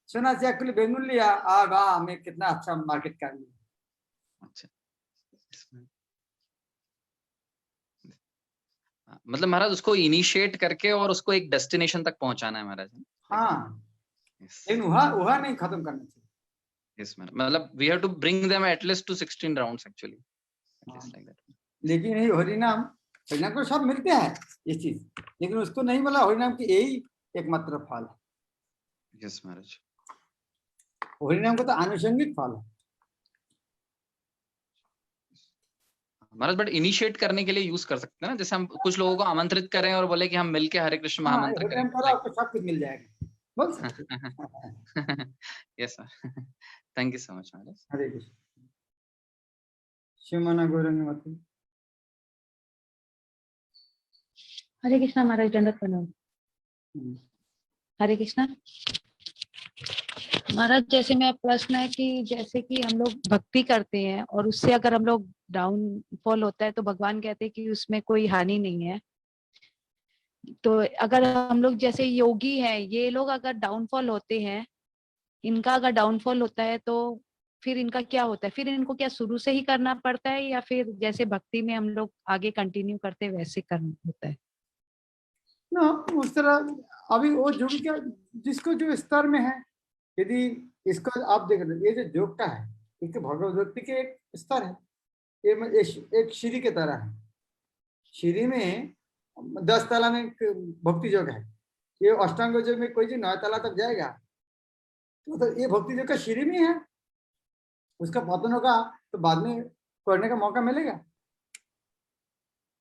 सोना से 1 किलो बेगुन लिया, वाह मैं कितना अच्छा मार्केट कर लिया। अच्छा मतलब महाराज उसको इनिशिएट करके और उसको एक डेस्टिनेशन तक पहुंचाना है महाराज। हाँ, यस लेकिन वह नहीं खत्म करना चाहिए। यस महाराज, मतलब we have to bring them at least to 16 rounds actually, at least like that. लेकिन यही हरिनाम, हरिनाम को सब मिलते हैं ये चीज, लेकिन उसको नहीं बोला हरिनाम की यही एकमात्र फल है। यस महाराज। हरिनाम को तो आनुषंगिक फल है। महाराज बट इनिशिएट करने के लिए यूज कर सकते हैं ना, जैसे हम कुछ लोगों को आमंत्रित करें और बोले कि हम मिलके हरे कृष्ण हाँ, महामंत्र हरिनाम करो करें। आपको सब कुछ मिल जाएगा, बोल सकते। Yes sir, thank you so much महाराज। हरे कृष्ण। शिवमाना गौरंग मत। हरे कृष्णा महाराज, दंडवत प्रणाम। हरे कृष्णा महाराज, जैसे मेरा प्रश्न है कि जैसे कि हम लोग भक्ति करते हैं और उससे अगर हम लोग डाउनफॉल होता है तो भगवान कहते हैं कि उसमें कोई हानि नहीं है। तो अगर हम लोग जैसे योगी हैं, ये लोग अगर डाउनफॉल होते हैं, इनका अगर डाउनफॉल होता है तो फिर इनका क्या होता है? फिर इनको क्या शुरू से ही करना पड़ता है या फिर जैसे भक्ति में हम लोग आगे कंटिन्यू करते हैं वैसे करना होता है? ना उस तरह अभी वो जो क्या जिसको जो स्तर में है, यदि इसको आप देख रहे ये जो योग का है, एक भगवत भक्ति के एक स्तर है, ये एक सीढ़ी के तरह है। सीढ़ी में 10 तला में भक्ति योग है, ये अष्टांग योग में कोई जो 9 तला तक जाएगा तो ये भक्ति योग का सीढ़ी में है, उसका पतन होगा तो बाद में करने का मौका मिलेगा,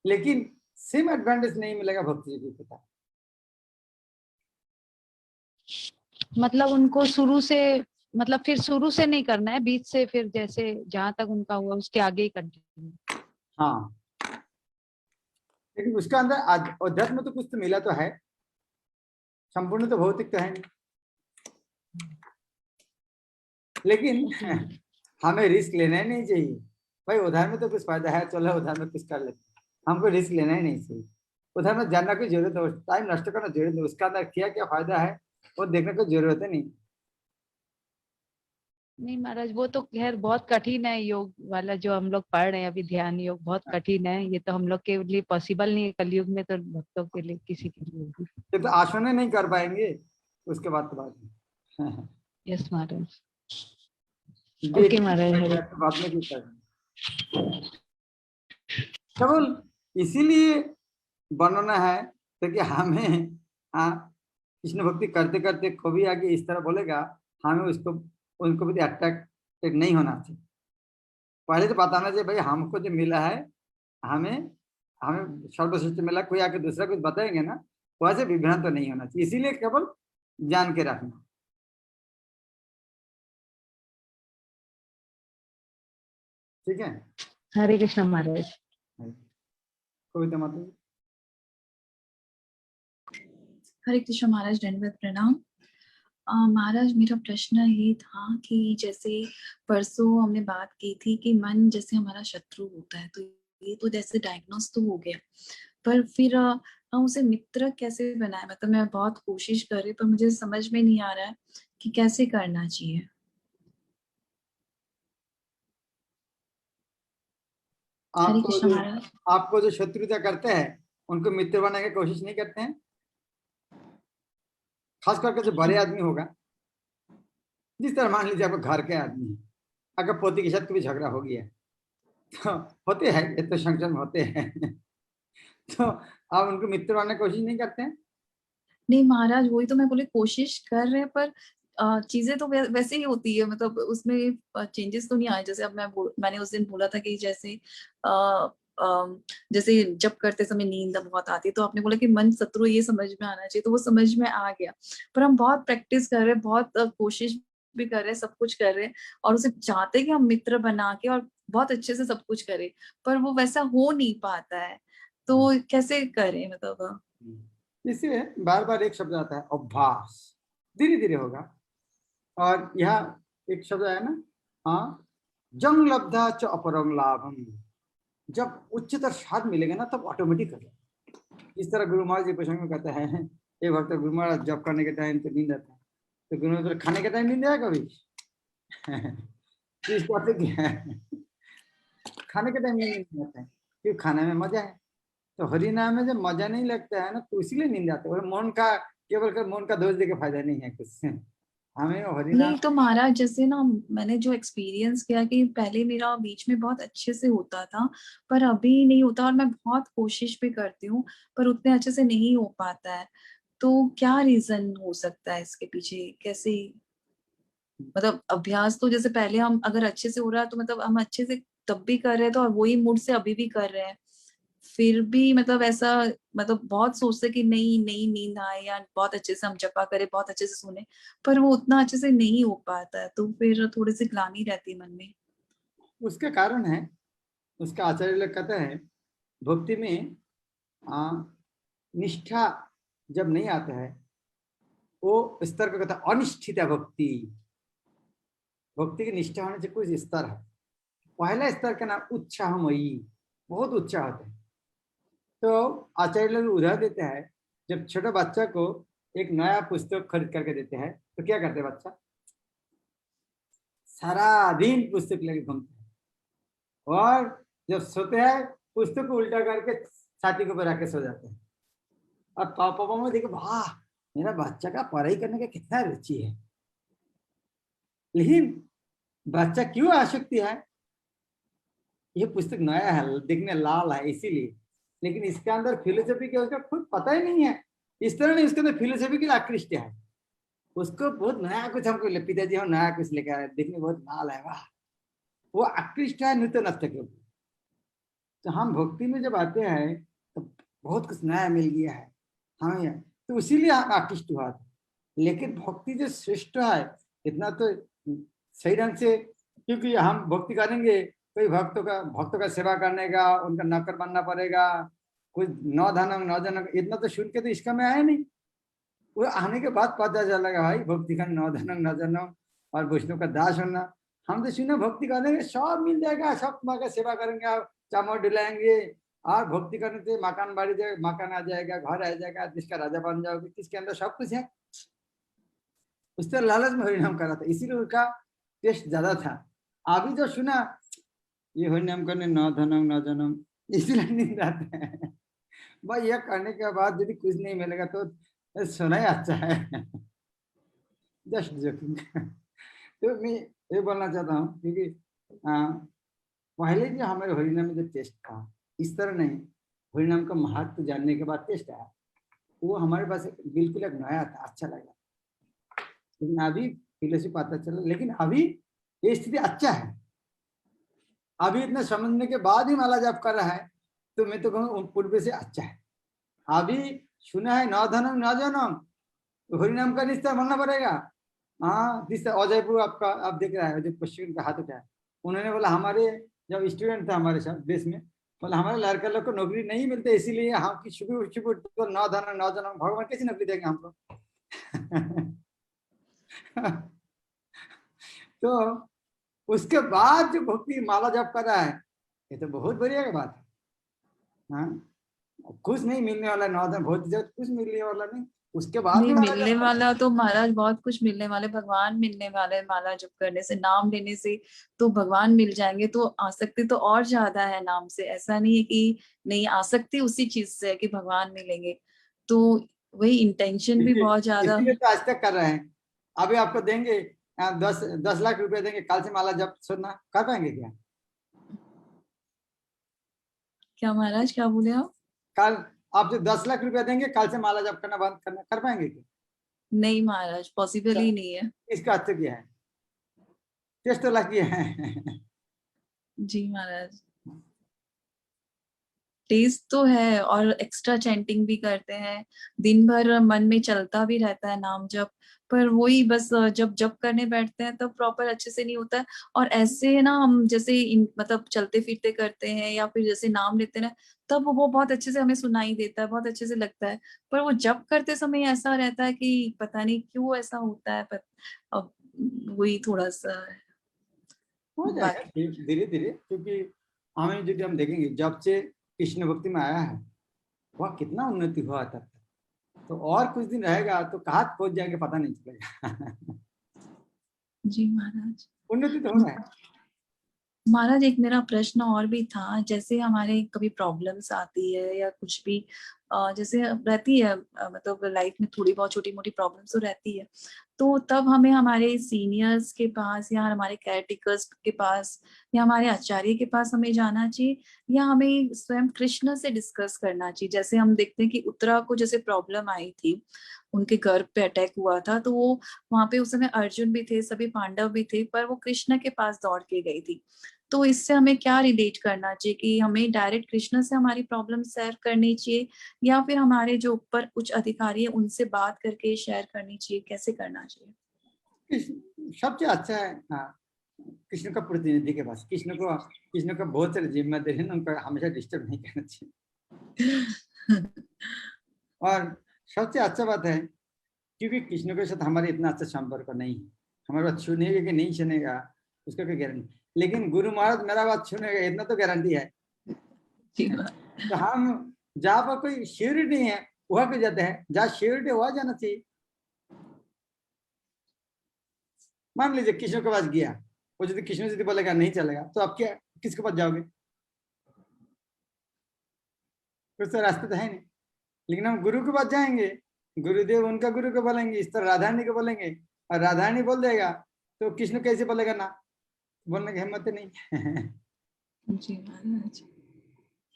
लेकिन सेम एडवांटेज नहीं मिलेगा भक्ति योग के साथ। मतलब उनको शुरू से, मतलब फिर शुरू से नहीं करना है, बीच से फिर जैसे जहां तक उनका हुआ उसके आगे ही कंटिन्यू। हाँ, लेकिन उसका अंदर अध्यात्म तो कुछ तो मिला तो है, संपूर्ण तो भौतिक तो है नहीं। लेकिन हमें रिस्क लेना ही नहीं चाहिए भाई, उधार में तो कुछ फायदा है, चलो उधार में कुछ कर लेते, हमको रिस्क लेना ही नहीं चाहिए। उधार में जानना की जरूरत है, टाइम नष्ट करना जरूरत है, उसका अंदर क्या क्या फायदा है वो देखने की जरूरत है नहीं। नहीं महाराज, वो तो खैर बहुत कठिन है, योग वाला जो हम लोग पढ़ रहे हैं अभी, ध्यान योग बहुत कठिन है, ये तो हम लोग के लिए पॉसिबल नहीं है कलयुग में, तो भक्तों के लिए किसी के लिए भी। ये तो आसने नहीं कर पाएंगे, उसके बाद तो बात यस महाराज, ओके महाराज। बाद में भी केवल इसीलिए बनाना है ताकि हमें कृष्ण भक्ति करते करते कभी आगे इस तरह बोलेगा, हमें उसको उनको भी अट्रैक्टेड नहीं होना चाहिए। पहले तो बताना चाहिए भाई हमको जो मिला है, हमें हमें सर्वश्रेष्ठ मिला, कोई आके दूसरा कुछ बताएंगे ना, वैसे विभ्रांत तो नहीं होना चाहिए, इसीलिए केवल जान के रखना। ठीक है, हरे कृष्ण महाराज। कविता माता जी। हरे कृष्ण महाराज, दंडवत प्रणाम। महाराज, मेरा प्रश्न ये था कि जैसे परसों हमने बात की थी कि मन जैसे हमारा शत्रु होता है, तो ये तो जैसे डायग्नोस तो हो गया, पर फिर हम उसे मित्र कैसे बनाए? मतलब मैं बहुत कोशिश कर रही, पर मुझे समझ में नहीं आ रहा है कि कैसे करना चाहिए। हरे आपको कृष्ण जो महाराज। आपको जो शत्रुता करते हैं उनको मित्र बनाने की कोशिश नहीं करते हैं, खास करके जो बड़े आदमी होगा, जिस तरह मान लीजिए आपको घर के आदमी है, अगर पोती के साथ कभी झगड़ा हो गया तो होते हैं, ये तो संगठन होते हैं तो आप उनको मित्र बनाने की कोशिश नहीं करते हैं? नहीं महाराज, वही तो मैं बोले, कोशिश कर रहे हैं, पर चीजें तो वैसे ही होती है, मतलब उसमें चेंजेस तो नहीं आए। जैसे अब मैंने उस दिन बोला था कि जैसे जैसे जब करते समय नींद बहुत आती है, तो आपने बोला कि मन शत्रु, ये समझ में आना चाहिए, तो वो समझ में आ गया। पर हम बहुत प्रैक्टिस कर रहे हैं, बहुत कोशिश भी कर रहे हैं, सब कुछ कर रहे हैं, और उसे चाहते हैं कि हम मित्र बना के और बहुत अच्छे से सब कुछ करें, पर वो वैसा हो नहीं पाता है। तो कैसे करें, मतलब? इससे बार बार एक शब्द आता है अभ्यास, धीरे धीरे होगा। और यहाँ एक शब्द है ना, हाँ, जंग लब्धा च अपरम लाभम, जब उच्चतर स्वाद मिलेगा ना तब ऑटोमेटिक होगा। इस तरह गुरु महाराज जी प्रसंग में कहते हैं, एक वक्त गुरु महाराज जब करने के टाइम तो नींद आता है, तो गुरु महाराज खाने के टाइम नींद आया कभी तो इस बात से क्या है, खाने के टाइम नींद नहीं आता है क्योंकि खाने में मजा है। तो हरि नाम में जब मजा नहीं लगता है ना, तो इसीलिए नींद आती है। और मन का केवल मन का दोष देके फायदा नहीं है कुछ। हमें हरि नाम नहीं तो महाराज, जैसे ना मैंने जो एक्सपीरियंस किया कि पहले मेरा बीच में बहुत अच्छे से होता था, पर अभी नहीं होता, और मैं बहुत कोशिश भी करती हूँ, पर उतने अच्छे से नहीं हो पाता है। तो क्या रीजन हो सकता है इसके पीछे? कैसे, मतलब अभ्यास तो जैसे पहले हम अगर अच्छे से हो रहा है तो मतलब हम अच्छे से तब भी कर रहे हैं, तो और वही मूड से अभी भी कर रहे हैं, फिर भी मतलब ऐसा, मतलब बहुत सोचते कि नहीं नहीं नींद आए, या बहुत अच्छे से हम जपा करें, बहुत अच्छे से सुने, पर वो उतना अच्छे से नहीं हो पाता है, तो फिर थोड़ी सी ग्लानि रहती है मन में। उसके कारण है, उसका आचार्य लोग कहते हैं भक्ति में निष्ठा जब नहीं आता है, वो स्तर को कहता है अनिष्ठिता भक्ति। भक्ति की निष्ठा होने से कुछ स्तर है। पहला स्तर का नाम उत्साहमयी, बहुत उत्साह होता है। तो आचार्य लोग उदाहरण देते हैं, जब छोटे बच्चा को एक नया पुस्तक खरीद करके देते हैं तो क्या करते हैं, बच्चा सारा दिन पुस्तक लेके घूमते हैं, और जब सोते हैं पुस्तक को उल्टा करके छाती के ऊपर रख के सो जाते हैं। और पापा में देखो, वाह मेरा बच्चा का पढ़ाई करने का कितना रुचि है। लेकिन बच्चा क्यों आसक्ति है, ये पुस्तक नया है, देखने लाल है इसीलिए, लेकिन इसके अंदर फिलोसफी क्या उसका खुद पता ही नहीं है। इस तरह नहीं, उसके अंदर फिलोसफी की आकृष्ट है, उसको बहुत नया कुछ हमको पिताजी हम नया कुछ लेकर आए, देखने बहुत लाल है, वाह, वो आकृष्ट है नूतनत्व के ऊपर। तो हम भक्ति में जब आते हैं तो बहुत कुछ नया मिल गया है हमें, तो इसीलिए हम आकृष्ट हुआ था। लेकिन भक्ति जो श्रेष्ठ है, इतना तो सही ढंग से, क्योंकि हम भक्ति करेंगे, कोई भक्तों का सेवा करने का उनका नौकर बनना पड़ेगा, कुछ नौ धनम नौ जनम, इतना तो सुन के तो इसका में आया नहीं। वो आने के बाद पता चलेगा भाई भक्ति का नौ धनम नौ जनम और वैष्णव का दास होना। हम तो सुने भक्ति करेंगे सब मिल जाएगा, सब माँ का सेवा करेंगे, आप चामड़ डिलाएंगे, और भक्ति करने से मकान बाड़ी जाएगा, मकान आ जाएगा, घर आ जाएगा, जिसका राजा बन जाओगे, किसके अंदर सब कुछ है। उस तरह लालच में हरिनाम करा था, इसीलिए उसका टेस्ट ज्यादा था। अभी जो सुना ये हरिनाम करने नौ धनम नौ जनम, इसलिए नींद आते हैं भाई। यह करने के बाद यदि कुछ नहीं मिलेगा तो सुना ही अच्छा है जस्ट जोकिंग। तो मैं ये बोलना चाहता हूँ, क्योंकि पहले जो हमारे हरिनाम में जो टेस्ट था, इस तरह नहीं, हरिनाम का महत्व जानने के बाद टेस्ट आया, वो हमारे पास बिल्कुल एक नया था, अच्छा लगा। लेकिन अभी फिलोसफी पता चला, लेकिन अभी ये स्थिति अच्छा है। अभी इतना समझने के बाद ही माला जाप कर रहा है, तो मैं तो कहूँ पूर्व से अच्छा है। अभी सुना है नौ धनम नौ जनम, तो हरिनाम का निश्चय बनना पड़ेगा। हाँ, जिस अजयपुर आपका आप देख रहा है, जो पश्चिम का हाथ उठाया, उन्होंने बोला हमारे जब स्टूडेंट था हमारे साथ देश में, बोले हमारे लड़के लोग को नौकरी नहीं मिलते, इसीलिए हम की छुपी छुपी तो नौजवान भगवान कैसे नौकरी देंगे हमको। तो उसके बाद जो भक्ति माला जप कर रहा है, ये तो बहुत बढ़िया की बात है। हाँ, कुछ नहीं मिलने वाला, नौजवान बहुत जगह कुछ मिलने वाला नहीं, उसके बाद नहीं भी माला मिलने जप वाला तो महाराज बहुत कुछ मिलने वाले, भगवान मिलने वाले माला जप करने से, नाम लेने से तो भगवान मिल जाएंगे। तो आसक्ति तो और ज्यादा है नाम से, ऐसा नहीं है कि नहीं, आसक्ति उसी चीज से है कि भगवान मिलेंगे, तो वही इंटेंशन भी बहुत ज्यादा। इसीलिए तो आज तक कर रहे हैं। अभी आपको देंगे 10 लाख रुपए देंगे, कल से माला जप सुनना, कर पाएंगे क्या? क्या महाराज, क्या बोले आप? कल आप जो 10 लाख रुपया देंगे, कल से माला जप करना बंद करना, कर पाएंगे क्या? नहीं महाराज, पॉसिबल ही नहीं है। इसका अर्थ किया है, टेस्ट तो किया है। जी महाराज, टेस्ट तो है, और एक्स्ट्रा चैंटिंग भी करते हैं, दिन भर मन में चलता भी रहता है नाम जप, पर वही बस जब जप करने बैठते हैं तब प्रॉपर अच्छे से नहीं होता है। और ऐसे ना हम जैसे मतलब चलते फिरते करते हैं या फिर जैसे नाम लेते हैं ना, तब वो बहुत अच्छे से हमें सुनाई देता है, बहुत अच्छे से लगता है। पर वो जप करते समय ऐसा रहता है कि पता नहीं क्यों ऐसा होता है, पर अब वही थोड़ा सा हो जाएगा धीरे धीरे, क्योंकि हमें यदि हम देखेंगे जब से कृष्ण भक्ति में आया है, वह कितना उन्नति हुआ तब तक, तो और कुछ दिन रहेगा तो कहाँ पहुंच जाएंगे पता नहीं चलेगा। जी महाराज। उन्नति तो हो रहा है। महाराज एक मेरा प्रश्न और भी था, जैसे हमारे कभी प्रॉब्लम्स आती है या कुछ भी जैसे रहती है, मतलब लाइफ में थोड़ी बहुत छोटी मोटी प्रॉब्लम्स तो रहती है, तो तब हमें हमारे सीनियर्स के पास या हमारे केयरटेकर्स के पास या हमारे आचार्य के पास हमें जाना चाहिए, या हमें स्वयं कृष्ण से डिस्कस करना चाहिए? जैसे हम देखते हैं कि उत्तरा को जैसे प्रॉब्लम आई थी, उनके घर पे अटैक हुआ था, तो वो वहां पे उस समय अर्जुन भी थे, सभी पांडव भी थे, पर वो कृष्ण के पास दौड़ के गई थी। तो इससे हमें क्या रिलेट करना चाहिए कि हमें डायरेक्ट कृष्ण से हमारी प्रॉब्लम शेयर करनी चाहिए, या फिर हमारे जो ऊपर उच्च अधिकारी है उनसे बात करके शेयर करनी चाहिए, कैसे करना चाहिए? सबसे अच्छा है, हाँ, कृष्ण का प्रतिनिधि के पास, कृष्ण का बहुत सारे जिम्मेदारी है, उनका हमेशा डिस्टर्ब नहीं करना चाहिए। और सबसे अच्छा बात है, क्योंकि कृष्ण के साथ हमारे इतना अच्छा संपर्क नहीं है, हमारी बात सुनेगा कि नहीं सुनेगा उसका कोई गारंटी, लेकिन गुरु महाराज मेरा बात सुनेगा इतना तो गारंटी है। तो हम जहाँ पर कोई श्योरिटी नहीं है वहां पे जाते हैं, जहाँ श्योरिटी वहां जाना चाहिए। मान लीजिए कृष्ण के पास गया, वो यदि कृष्ण यदि बोलेगा नहीं चलेगा, तो आप क्या किसके पास जाओगे? कुछ तो रास्ते तो है नहीं, लेकिन हम गुरु के पास जाएंगे, गुरुदेव उनका गुरु को बोलेंगे, इस तरह राधारानी को बोलेंगे, और राधारानी बोल देगा तो कृष्ण कैसे बोलेगा ना, बोलने की हिम्मत नहीं। जी महाराज।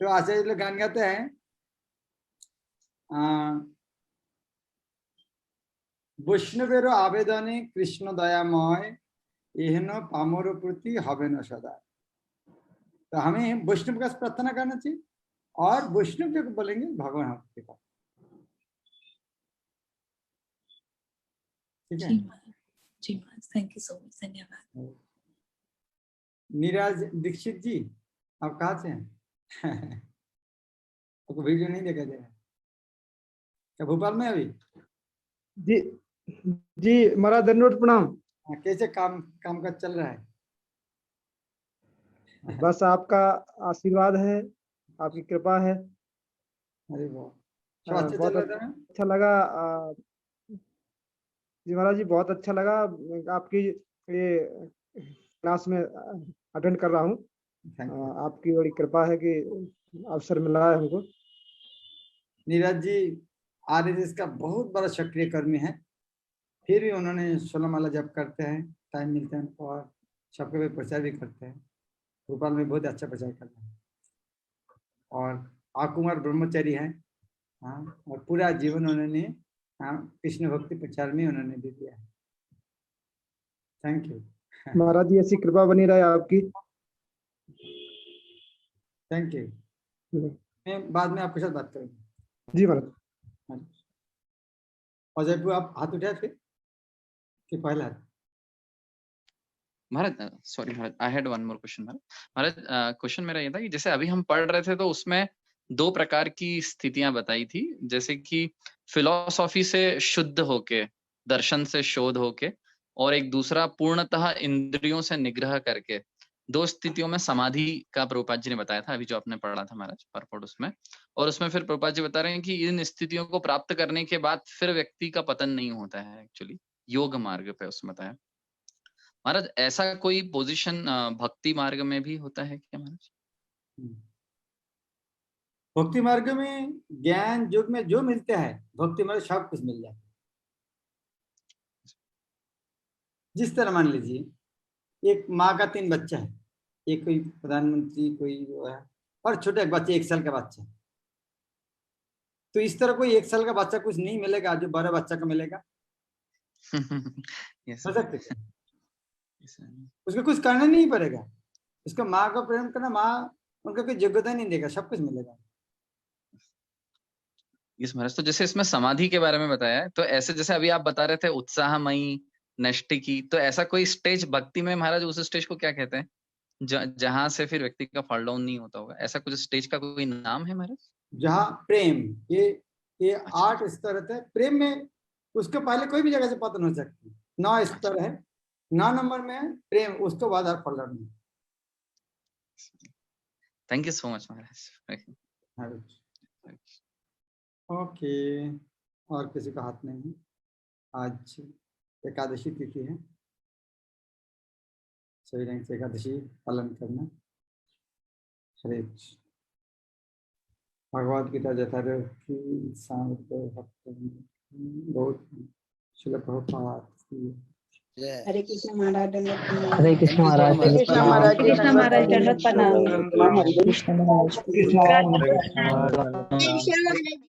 तो आचार्य लोग गान गाते हैं, वैष्णवेर आवेदने कृष्ण दयामय एहन पामर प्रति हवे न सदा। तो हमें वैष्णव का प्रार्थना करना चाहिए, और वैष्णव जो बोलेंगे भगवान आपके पास, ठीक है? जी महाराज, थैंक यू सो मच, धन्यवाद। नीरज दीक्षित जी, आप कहाँ से हैं? आपको वीडियो नहीं देखा जाएगा क्या भोपाल में अभी? जी जी महाराज, धन्यवाद, प्रणाम। कैसे काम काज चल रहा है? बस आपका आशीर्वाद है, आपकी कृपा है। अरे वाह, सब अच्छा बहुत चल रहा था। अच्छा लगा जी महाराज जी, बहुत अच्छा लगा। आपकी ये क्लास में अटेंड कर रहा हूँ, आपकी बड़ी कृपा है कि अवसर मिला है हमको। नीरज जी आरएसएस का बहुत बड़ा सक्रिय कर्मी है, फिर भी उन्होंने 16 माला जप करते हैं, टाइम मिलता है, और सबके भी प्रचार भी करते हैं, भोपाल में बहुत अच्छा प्रचार करते हैं, और आकुमार ब्रह्मचारी हैं। हाँ, और पूरा जीवन उन्होंने कृष्ण भक्ति प्रचार में उन्होंने भी दिया है। थैंक यू महाराज जी, ऐसी कृपा बनी रहे आपकी। Thank you. मैं बाद में आपके साथ बात करूंगा। जी महाराज। अजय आप हाथ उठाए फिर कि पहला? महाराज सॉरी महाराज, I had one more question महाराज। क्वेश्चन मेरा ये था कि जैसे अभी हम पढ़ रहे थे तो उसमें 2 प्रकार की स्थितियां बताई थी, जैसे कि फिलॉसफी से शुद्ध होके, दर्शन से शोध होके, और एक दूसरा पूर्णतः इंद्रियों से निग्रह करके। 2 स्थितियों में समाधि का प्रभुपाद जी ने बताया था, अभी जो आपने पढ़ा था महाराज परपोर्ट उसमें। और उसमें फिर प्रभुपाद जी बता रहे हैं कि इन स्थितियों को प्राप्त करने के बाद फिर व्यक्ति का पतन नहीं होता है, एक्चुअली योग मार्ग पे उसमें बताया। महाराज ऐसा कोई पोजीशन भक्ति मार्ग में भी होता है क्या महाराज? भक्ति मार्ग में ज्ञान योग में जो मिलता है, भक्ति मार्ग सब कुछ मिल जाता है। जिस तरह मान लीजिए एक माँ का 3 बच्चा है, एक कोई प्रधानमंत्री, कोई वो है, और छोटे एक बच्चे 1 साल का बच्चा है। तो इस तरह कोई 1 साल का बच्चा कुछ नहीं मिलेगा जो बड़ा बच्चा को मिलेगा। Yes, हो सकते हैं। yes, sir. उसको कुछ करना नहीं पड़ेगा, उसको माँ को प्रेम करना, माँ उनका कोई योग्यता नहीं देगा, सब कुछ मिलेगा। Yes, महाराज। तो जैसे इसमें समाधि के बारे में बताया है, तो ऐसे जैसे अभी आप बता रहे थे उत्साहमयी, नैष्ठिकी, तो ऐसा कोई स्टेज भक्ति में महाराज, उस स्टेज को क्या कहते हैं जहां से फिर व्यक्ति का फॉल डाउन नहीं होता होगा? ऐसा कुछ स्टेज का कोई नाम है महाराज? जहाँ प्रेम, ये 8 स्तर होते हैं। प्रेम में उसके पहले कोई भी जगह से पतन हो सकती है। 9 स्तर है, 9 नंबर में है प्रेम, उसके बाद आप फल नहीं। Thank you so much Maharaj. Okay, और किसी का हाथ नहीं है। आज एकादशी तिथि है, सही ढंग से एकादशी पालन करना। हरे कृष्ण। भगवद गीता यथार्थी बहुत शिल प्रभुपाद की। हरे कृष्ण महाराज। हरे कृष्ण महाराज। हरे कृष्ण महाराज। कृष्ण महाराज दंडवत प्रणाम। हरे कृष्ण महाराज। हरे कृष्ण महाराज।